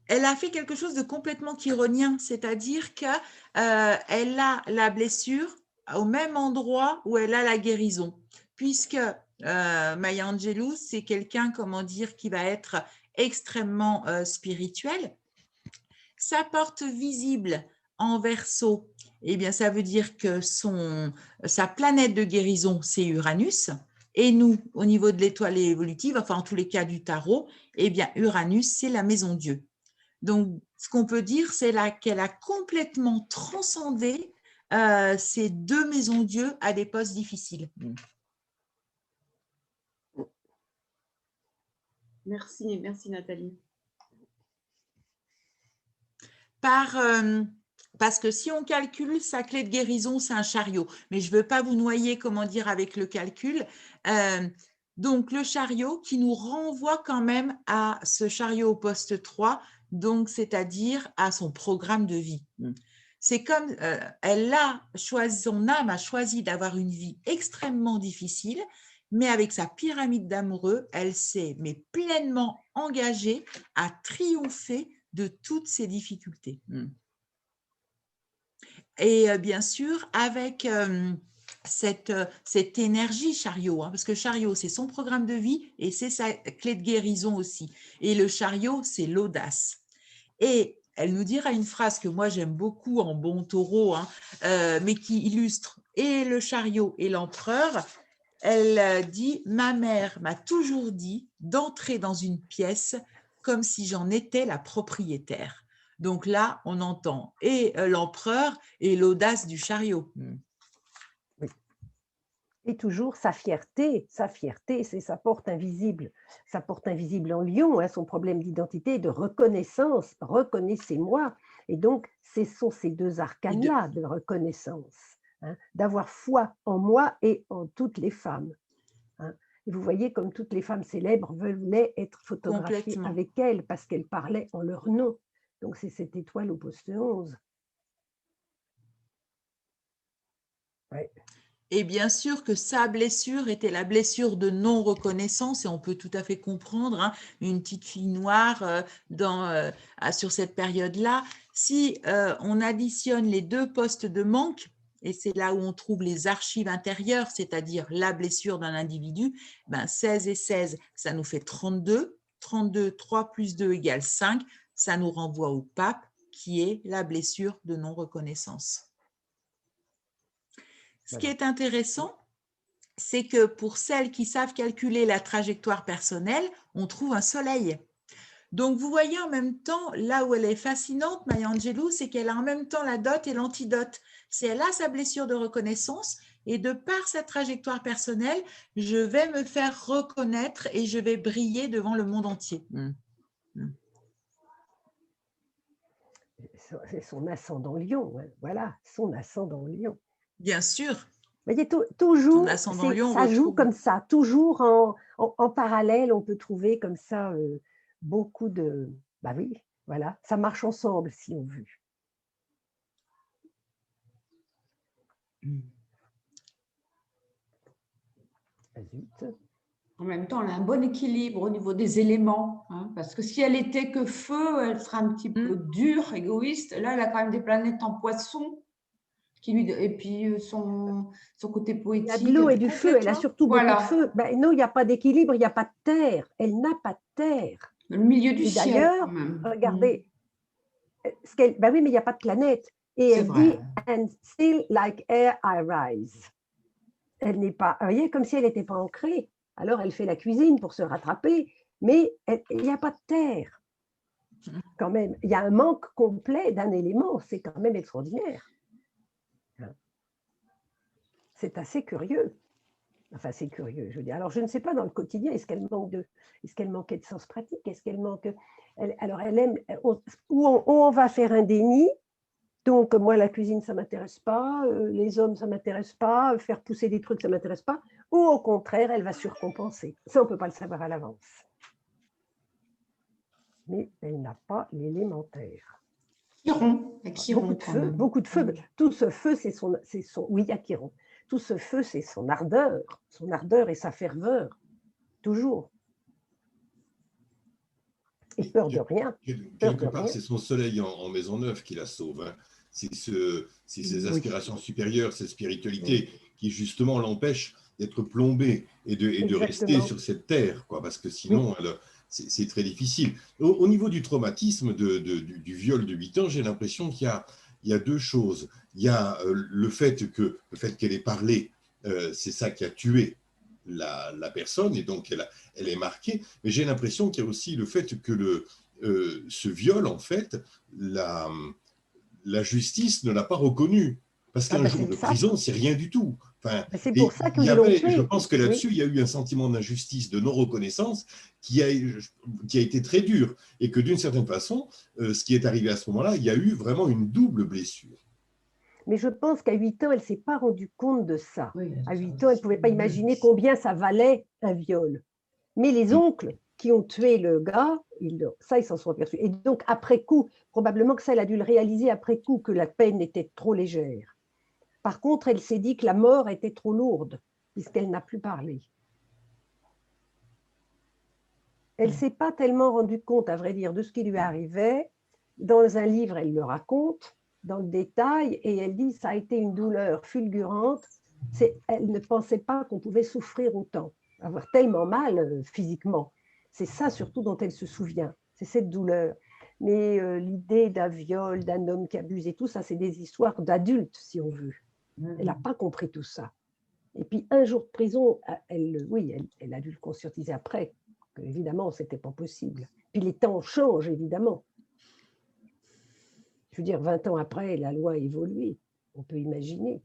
elle a fait quelque chose de complètement chironien, c'est-à-dire qu'elle a la blessure au même endroit où elle a la guérison, puisque Maya Angelou, c'est quelqu'un, comment dire, qui va être extrêmement spirituel. Sa porte visible en verso, eh bien, ça veut dire que sa planète de guérison, c'est Uranus. Et nous, au niveau de l'étoile évolutive, enfin en tous les cas du tarot, eh bien, Uranus, c'est la maison Dieu. Donc, ce qu'on peut dire, c'est qu'elle a complètement transcendé ces deux maisons Dieu à des postes difficiles. Merci, merci Nathalie. Parce que si on calcule, sa clé de guérison, c'est un chariot. Mais je ne veux pas vous noyer, comment dire, avec le calcul. Donc, le chariot qui nous renvoie quand même à ce chariot au poste 3, donc c'est-à-dire à son programme de vie. C'est comme elle a choisi, son âme a choisi d'avoir une vie extrêmement difficile, mais avec sa pyramide d'amoureux, elle s'est pleinement engagée à triompher de toutes ces difficultés. Et bien sûr, avec cette énergie chariot, hein, parce que chariot, c'est son programme de vie et c'est sa clé de guérison aussi. Et le chariot, c'est l'audace. Et elle nous dira une phrase que moi j'aime beaucoup en bon taureau, hein, mais qui illustre et le chariot et l'empereur. Elle dit « Ma mère m'a toujours dit d'entrer dans une pièce comme si j'en étais la propriétaire. » Donc là, on entend et l'empereur et l'audace du chariot. Oui. Et toujours sa fierté, c'est sa porte invisible. Sa porte invisible en lion, hein, son problème d'identité, de reconnaissance, reconnaissez-moi. Et donc, ce sont ces deux arcanes-là de reconnaissance, hein, d'avoir foi en moi et en toutes les femmes. Hein. Et vous voyez comme toutes les femmes célèbres voulaient être photographiées avec elle parce qu'elles parlaient en leur nom. Donc, c'est cette étoile au poste 11. Ouais. Et bien sûr que sa blessure était la blessure de non-reconnaissance, et on peut tout à fait comprendre, hein, une petite fille noire sur cette période-là. Si on additionne les deux postes de manque, et c'est là où on trouve les archives intérieures, c'est-à-dire la blessure d'un individu, 16 et 16, ça nous fait 32. 32, 3 plus 2 égale 5. Ça nous renvoie au pape, qui est la blessure de non-reconnaissance. Ce qui est intéressant, c'est que pour celles qui savent calculer la trajectoire personnelle, on trouve un soleil. Donc, vous voyez en même temps, là où elle est fascinante, Maya Angelou, c'est qu'elle a en même temps la dot et l'antidote. C'est elle a sa blessure de reconnaissance et de par sa trajectoire personnelle, je vais me faire reconnaître et je vais briller devant le monde entier. C'est son ascendant lion, hein. Voilà, son ascendant lion. Bien sûr. Vous voyez, toujours, lion, ça joue comme ça, toujours en parallèle, on peut trouver comme ça beaucoup de... Bah oui, voilà, ça marche ensemble si on veut. Zut. En même temps, elle a un bon équilibre au niveau des éléments, hein, parce que si elle était que feu, elle serait un petit peu dure, égoïste. Là, elle a quand même des planètes en poisson, et puis son côté poétique. Il y a de l'eau et du feu, elle a surtout beaucoup de feu. Ben non, il n'y a pas d'équilibre, il n'y a pas de terre. Elle n'a pas de terre. Le milieu du ciel. D'ailleurs, regardez, ben oui, mais il n'y a pas de planète. Et elle dit « And still like air I rise ». Elle n'est pas, vous voyez, comme si elle n'était pas ancrée. Alors, elle fait la cuisine pour se rattraper, mais il n'y a pas de terre. Quand même, il y a un manque complet d'un élément, c'est quand même extraordinaire. C'est assez curieux. Enfin, c'est curieux, je veux dire. Alors, je ne sais pas dans le quotidien, est-ce qu'elle manquait de sens pratique? Est-ce qu'elle manque... Alors, elle aime... Ou on va faire un déni, Donc, moi, la cuisine, ça ne m'intéresse pas, les hommes, ça ne m'intéresse pas, faire pousser des trucs, ça ne m'intéresse pas, ou au contraire, elle va surcompenser. Ça, on ne peut pas le savoir à l'avance. Mais elle n'a pas l'élémentaire. Chiron, Beaucoup de feu. Tout ce feu, c'est son... Oui, il y a Chiron. Tout ce feu, c'est son ardeur et sa ferveur, toujours. Et peur de rien. Quelque part, c'est son soleil en maison neuve qui la sauve. Hein. C'est ses aspirations supérieures, cette spiritualité qui justement l'empêche d'être plombée et de rester sur cette terre, quoi, parce que sinon, c'est très difficile. Au niveau du traumatisme du viol de 8 ans, j'ai l'impression qu'il y a deux choses. Il y a le fait qu'elle ait parlé, c'est ça qui a tué la personne, et donc elle est marquée, mais j'ai l'impression qu'il y a aussi le fait que ce viol, en fait, la justice ne l'a pas reconnu, parce qu'un jour de prison, c'est rien du tout. Enfin, c'est pour ça qu'ils l'ont tué. Je pense que là-dessus, il y a eu un sentiment d'injustice, de non-reconnaissance qui a été très dur, et que d'une certaine façon, ce qui est arrivé à ce moment-là, il y a eu vraiment une double blessure. Mais je pense qu'à 8 ans, elle ne s'est pas rendue compte de ça. À 8 ans, elle ne pouvait pas imaginer combien ça valait un viol. Mais les oncles qui ont tué le gars, ils s'en sont aperçus. Et donc, après coup, probablement que ça, elle a dû le réaliser après coup, que la peine était trop légère. Par contre, elle s'est dit que la mort était trop lourde, puisqu'elle n'a plus parlé. Elle ne s'est pas tellement rendue compte, à vrai dire, de ce qui lui arrivait. Dans un livre, elle le raconte dans le détail, et elle dit ça a été une douleur fulgurante. Elle ne pensait pas qu'on pouvait souffrir autant, avoir tellement mal physiquement. C'est ça surtout dont elle se souvient, c'est cette douleur. Mais l'idée d'un viol, d'un homme qui abuse et tout ça, c'est des histoires d'adultes, si on veut. Elle n'a pas compris tout ça. Et puis un jour de prison, elle a dû le conscientiser après, que évidemment, ce n'était pas possible. Puis les temps changent, évidemment. Je veux dire, 20 ans après, la loi a évolué. On peut imaginer.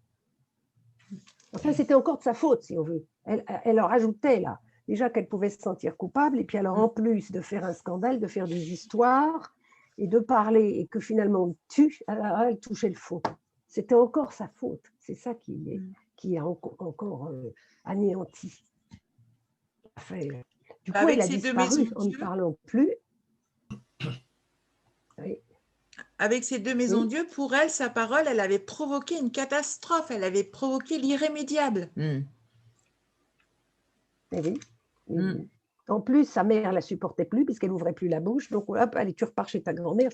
Enfin, c'était encore de sa faute, si on veut. Elle en rajoutait, là. Déjà qu'elle pouvait se sentir coupable, et puis alors, en plus de faire un scandale, de faire des histoires, et de parler, et que finalement, on tue, elle touchait le fond. C'était encore sa faute. C'est ça qui a encore anéanti. Enfin, du coup, elle a disparu en ne parlant plus. Oui. Avec ces deux maisons-dieu, pour elle, sa parole, elle avait provoqué une catastrophe, elle avait provoqué l'irrémédiable. Eh oui. Oui. En plus, sa mère ne la supportait plus puisqu'elle n'ouvrait plus la bouche. Donc, hop, allez, tu repars chez ta grand-mère.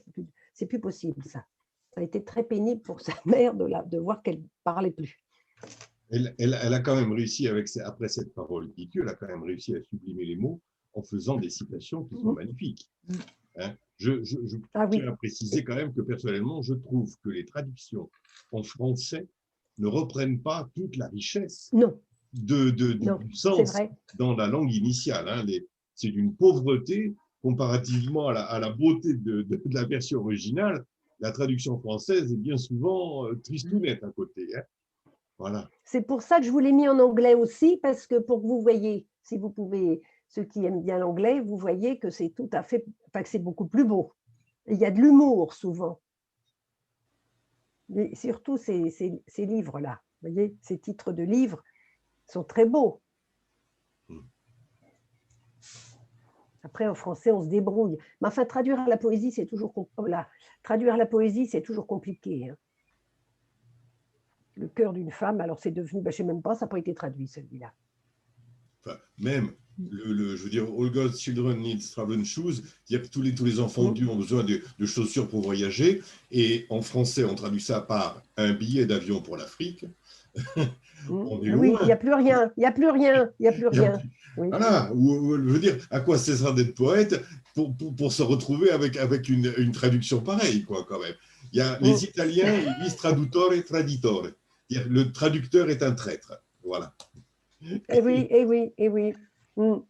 C'est plus possible, ça. Ça a été très pénible pour sa mère de voir qu'elle ne parlait plus. Elle a quand même réussi, après cette parole qui tue, elle a quand même réussi à sublimer les mots en faisant des citations qui sont magnifiques. Hein, je tiens à préciser quand même que personnellement, je trouve que les traductions en français ne reprennent pas toute la richesse du sens dans la langue initiale. Hein. C'est d'une pauvreté comparativement à la beauté de la version originale. La traduction française est bien souvent tristounette à côté. Hein. Voilà. C'est pour ça que je vous l'ai mis en anglais aussi, parce que pour que vous voyez, si vous pouvez, ceux qui aiment bien l'anglais, vous voyez que c'est tout à fait, enfin que c'est beaucoup plus beau. Et il y a de l'humour souvent. Et surtout ces livres-là, vous voyez, ces titres de livres sont très beaux. Après, en français, on se débrouille. Mais enfin, traduire la poésie, c'est toujours compliqué. Hein. Le cœur d'une femme, alors c'est devenu, je ne sais même pas, ça n'a pas été traduit, celui-là. Enfin, même, je veux dire, All God's Children Need Traveling Shoes, c'est-à-dire que tous les enfants de Dieu ont besoin de chaussures pour voyager, et en français, on traduit ça par un billet d'avion pour l'Afrique. Oui, il n'y a plus rien, il n'y a plus rien, il n'y a plus rien. Oui. Voilà, je veux dire, à quoi ça sert d'être poète pour se retrouver avec une traduction pareille, quoi, quand même. Il y a les Italiens, ils disent traduttore et traditore. Le traducteur est un traître. Voilà. Eh oui. On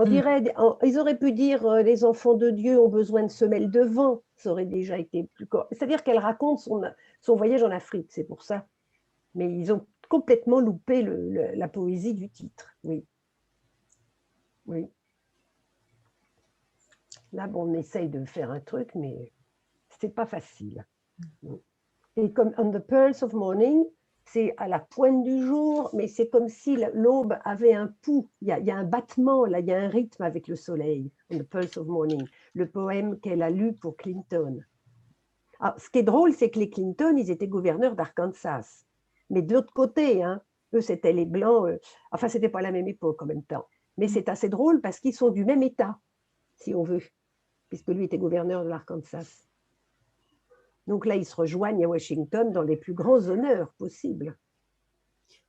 dirait, ils auraient pu dire les enfants de Dieu ont besoin de semelles de vent. Ça aurait déjà été plus correct. C'est-à-dire qu'elle raconte son voyage en Afrique, c'est pour ça. Mais ils ont complètement loupé la poésie du titre. Oui. Là, bon, on essaye de faire un truc, mais c'est pas facile. Et comme On the Pearls of Morning, c'est à la pointe du jour, mais c'est comme si l'aube avait un pouls. Il y a un battement, là, il y a un rythme avec le soleil. On the Pearls of Morning, le poème qu'elle a lu pour Clinton. Alors, ce qui est drôle, c'est que les Clinton, ils étaient gouverneurs d'Arkansas. Mais de l'autre côté, hein, eux, c'était les Blancs. Enfin, ce n'était pas la même époque en même temps. Mais c'est assez drôle parce qu'ils sont du même État, si on veut, puisque lui était gouverneur de l'Arkansas. Donc là, ils se rejoignent à Washington dans les plus grands honneurs possibles.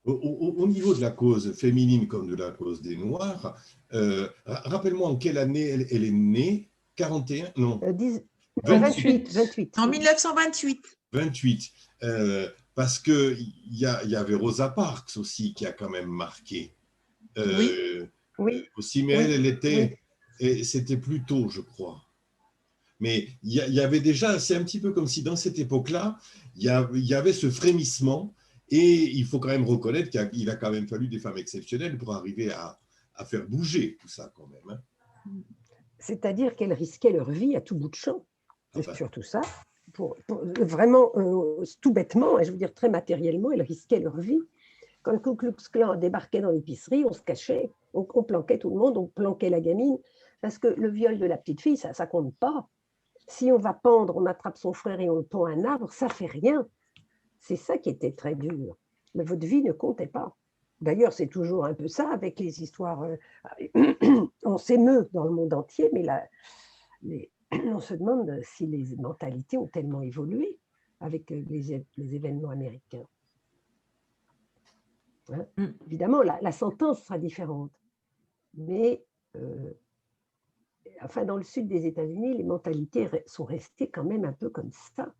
Au niveau de la cause féminine comme de la cause des Noirs, rappelle-moi en quelle année elle est née? 41? Non. 28. En 1928. 28. Parce qu'il y avait Rosa Parks aussi qui a quand même marqué. Oui. Aussi, mais elle était. Et c'était plus tôt, je crois. Mais il y avait déjà, c'est un petit peu comme si dans cette époque-là, il y avait ce frémissement, et il faut quand même reconnaître qu'il a quand même fallu des femmes exceptionnelles pour arriver à faire bouger tout ça quand même. Hein. C'est-à-dire qu'elles risquaient leur vie à tout bout de champ. C'est surtout ça. Vraiment, tout bêtement, et je veux dire très matériellement, elles risquaient leur vie. Quand le Ku Klux Klan débarquait dans l'épicerie, on se cachait, on planquait tout le monde, on planquait la gamine, parce que le viol de la petite fille, ça ne compte pas. Si on va pendre, on attrape son frère et on le pend à un arbre, ça ne fait rien. C'est ça qui était très dur. Mais votre vie ne comptait pas. D'ailleurs, c'est toujours un peu ça avec les histoires. On s'émeut dans le monde entier, mais on se demande si les mentalités ont tellement évolué avec les événements américains. Hein? Évidemment, la sentence sera différente. Mais enfin, dans le sud des États-Unis, les mentalités sont restées quand même un peu comme ça.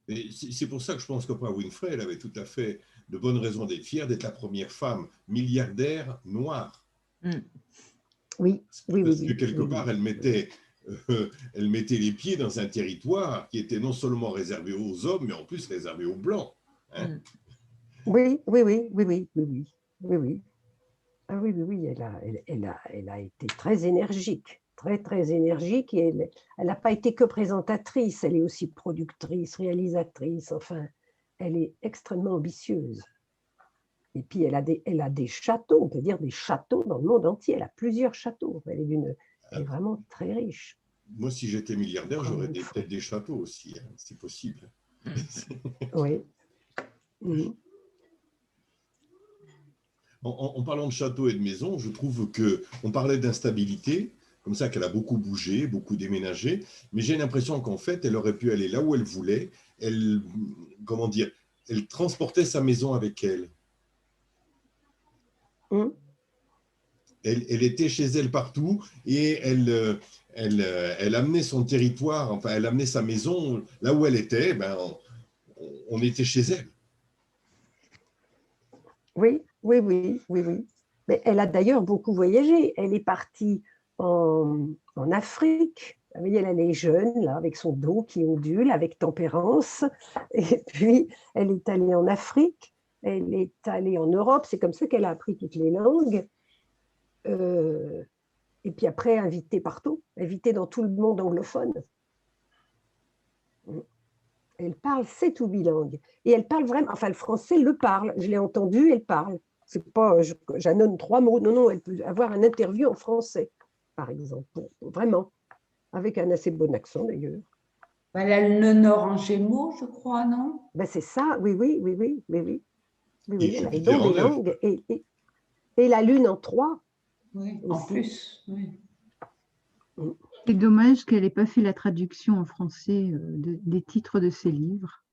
C'est pour ça que je pense qu'Oprah Winfrey, elle avait tout à fait de bonnes raisons d'être fière d'être la première femme milliardaire noire. Oui. Parce que quelque part, elle mettait les pieds dans un territoire qui était non seulement réservé aux hommes, mais en plus réservé aux Blancs. Hein. Oui. Ah oui, elle a été très énergique, très énergique, et elle n'a pas été que présentatrice, elle est aussi productrice, réalisatrice, enfin, elle est extrêmement ambitieuse. Et puis, elle a des châteaux, on peut dire des châteaux dans le monde entier, elle a plusieurs châteaux, elle est vraiment très riche. Moi, si j'étais milliardaire, j'aurais peut-être des châteaux aussi, hein, c'est possible. Oui. En parlant de château et de maison, je trouve qu'on parlait d'instabilité, comme ça qu'elle a beaucoup bougé, beaucoup déménagé, mais j'ai l'impression qu'en fait, elle aurait pu aller là où elle voulait. Elle transportait sa maison avec elle. Elle était chez elle partout et elle amenait son territoire, enfin, elle amenait sa maison là où elle était, on était chez elle. Oui. Mais elle a d'ailleurs beaucoup voyagé. Elle est partie en Afrique. Vous voyez, elle est jeune, là, avec son dos qui ondule, avec tempérance. Et puis, elle est allée en Afrique. Elle est allée en Europe. C'est comme ça qu'elle a appris toutes les langues. Et puis après, invitée partout. Invitée dans tout le monde anglophone. Elle parle 7 ou 8 langues. Et elle parle vraiment, enfin le français le parle, je l'ai entendu, elle parle. C'est pas, j'annonce 3 mots, non, elle peut avoir un interview en français, par exemple, vraiment, avec un assez bon accent d'ailleurs. Elle a le nord en Gémeaux, je crois, non? C'est ça, oui, elle a les dons des langues et la lune en 3. Oui, en plus, oui. C'est dommage qu'elle n'ait pas fait la traduction en français des titres de ses livres.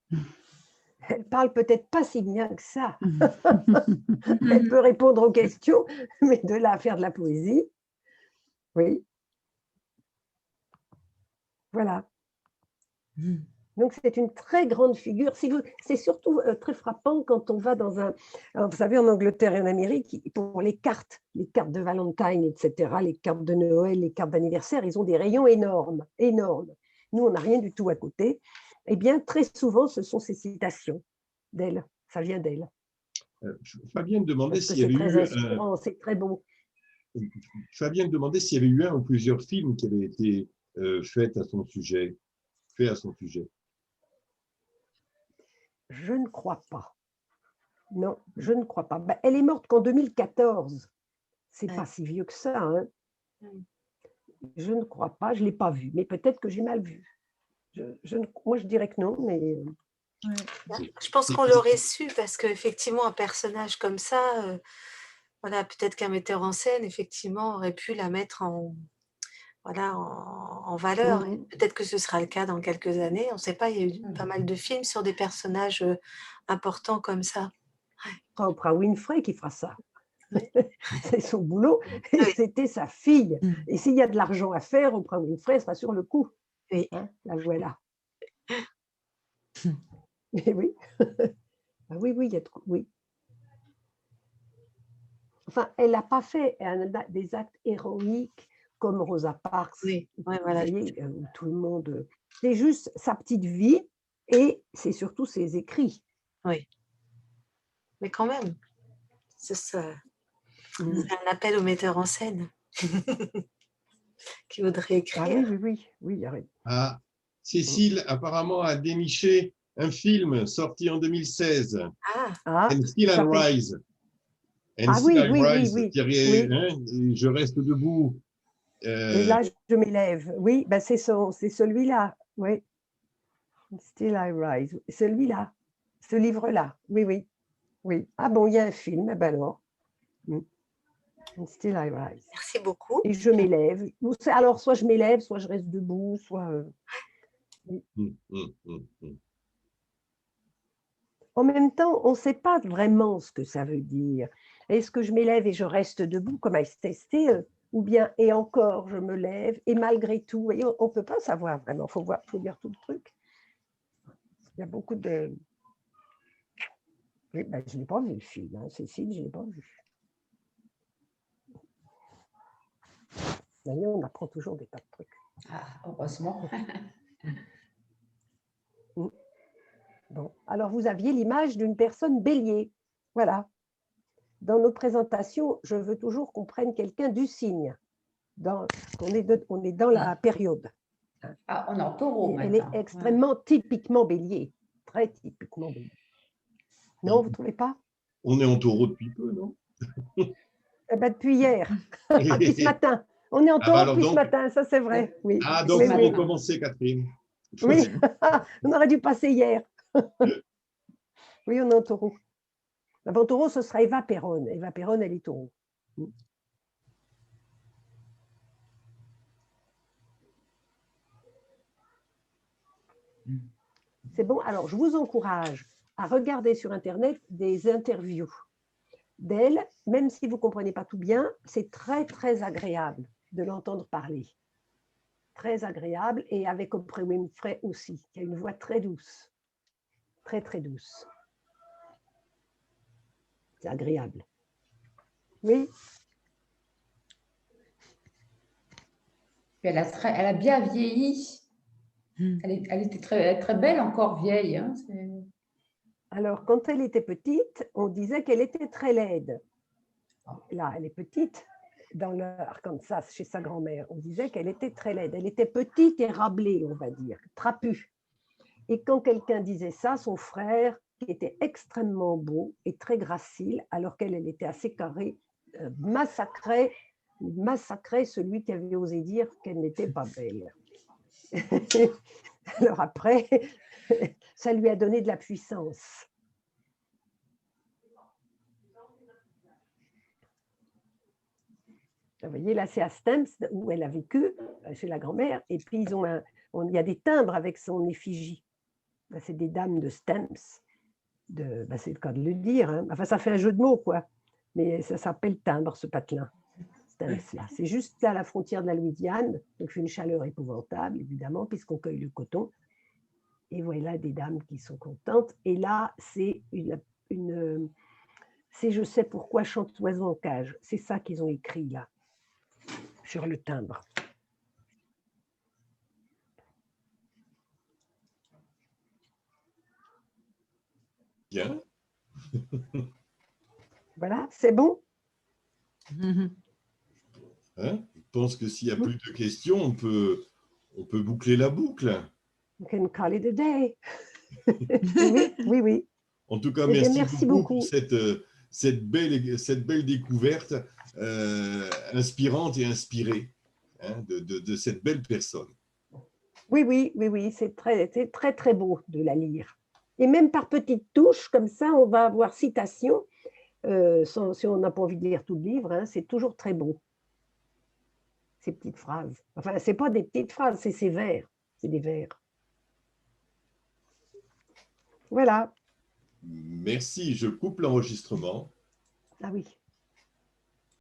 Elle parle peut-être pas si bien que ça. Elle peut répondre aux questions, mais de là à faire de la poésie, oui. Voilà. Donc, c'est une très grande figure. C'est surtout très frappant quand on va dans un... Alors, vous savez, en Angleterre et en Amérique, pour les cartes de Valentine, etc., les cartes de Noël, les cartes d'anniversaire, ils ont des rayons énormes. Nous, on n'a rien du tout à côté. Eh bien, très souvent, ce sont ces citations d'elle. Ça vient d'elle. Fabienne demandait s'il y avait eu... C'est très inspirant, c'est très beau. Fabienne demandait s'il y avait eu un ou plusieurs films qui avaient été faits à son sujet. Je ne crois pas. Non, je ne crois pas. Ben, elle est morte qu'en 2014. C'est pas si vieux que ça. Hein. Je ne crois pas. Je ne l'ai pas vue. Mais peut-être que j'ai mal vu. Moi, je dirais que non, mais… Je pense qu'on l'aurait su parce qu'effectivement, un personnage comme ça, voilà, peut-être qu'un metteur en scène, effectivement, aurait pu la mettre en valeur. Et peut-être que ce sera le cas dans quelques années. On ne sait pas, il y a eu pas mal de films sur des personnages importants comme ça. Oprah Winfrey qui fera ça. C'est son boulot et c'était sa fille. Et s'il y a de l'argent à faire, Oprah Winfrey sera sur le coup. Oui. Hein, la voilà. Et oui. Oui, il y a trop. Oui. Enfin, elle n'a pas fait des actes héroïques comme Rosa Parks. Oui, voilà. Vous voyez, tout le monde. C'est juste sa petite vie et c'est surtout ses écrits. Oui. Mais quand même, c'est un appel au metteur en scène qui voudrait écrire. Ah oui, arrête. Ah, Cécile apparemment a déniché un film sorti en 2016. And Still I Rise. And Still I Rise. Je reste debout. Et là, je m'élève. Oui, ben c'est celui-là. Oui. Still I Rise. Celui-là. Ce livre-là. Oui. Ah bon, il y a un film. Ben alors. Still I Rise. Merci beaucoup. Et je m'élève. Alors, soit je m'élève, soit je reste debout, soit… En même temps, on ne sait pas vraiment ce que ça veut dire. Est-ce que je m'élève et je reste debout comme STST ou bien et encore je me lève et malgré tout, voyez, on ne peut pas savoir vraiment, il faut lire tout le truc. Il y a beaucoup de… Oui, ben, je n'ai pas vu le film, hein. Cécile, je ne l'ai pas vu. D'ailleurs, on apprend toujours des tas de trucs. Ah, heureusement. Bon, alors vous aviez l'image d'une personne bélier. Voilà. Dans nos présentations, je veux toujours qu'on prenne quelqu'un du signe. On est dans la période. Ah, on est en taureau Elle maintenant. est extrêmement typiquement bélier. Très typiquement bélier. Non, vous ne trouvez pas? On est en taureau depuis peu, non? Depuis hier. Depuis ce matin. On est en taureau depuis ce matin, ça c'est vrai. Oui. Ah, donc il faut recommencer, Catherine. Oui, on aurait dû passer hier. Oui, on est en taureau. Avant taureau, ce sera Eva Perron. Eva Perron, elle est taureau. C'est bon. Alors, je vous encourage à regarder sur Internet des interviews d'elle. Même si vous ne comprenez pas tout bien, c'est très, très agréable de l'entendre parler. Très agréable. Et avec Oprah Winfrey aussi, qui a une voix très douce. Très, très douce. C'est agréable. Oui. Elle a bien vieilli. Elle était très, très belle encore vieille. Hein. Alors, quand elle était petite, on disait qu'elle était très laide. Là, elle est petite, dans le Arkansas, chez sa grand-mère. On disait qu'elle était très laide. Elle était petite et rablée, on va dire, trapue. Et quand quelqu'un disait ça, son frère, qui était extrêmement beau et très gracile, alors qu'elle était assez carrée, massacrait celui qui avait osé dire qu'elle n'était pas belle. Alors après, ça lui a donné de la puissance. Vous voyez, là, c'est à Stamps, où elle a vécu, chez la grand-mère, et puis il y a des timbres avec son effigie. C'est des dames de Stamps. C'est le cas de le dire. Hein. Enfin, ça fait un jeu de mots, quoi. Mais ça s'appelle timbre, ce patelin. C'est juste à la frontière de la Louisiane, donc il fait une chaleur épouvantable, évidemment, puisqu'on cueille le coton. Et voilà des dames qui sont contentes. Et là, c'est c'est Je sais pourquoi chante l'oiseau en cage. C'est ça qu'ils ont écrit là, sur le timbre. Bien. Voilà, c'est bon. Hein, je pense que s'il n'y a plus de questions, on peut boucler la boucle. We can call it a day. Oui, oui, oui. En tout cas, Eh bien, merci, merci beaucoup beaucoup. pour cette belle découverte inspirante et inspirée hein, de cette belle personne. Oui, oui, oui, oui, c'est très, très beau de la lire. Et même par petites touches, comme ça, on va avoir citation. Si on n'a pas envie de lire tout le livre, hein, c'est toujours très beau, ces petites phrases. Enfin, ce n'est pas des petites phrases, c'est ces vers. C'est des vers. Voilà. Merci, je coupe l'enregistrement. Ah oui.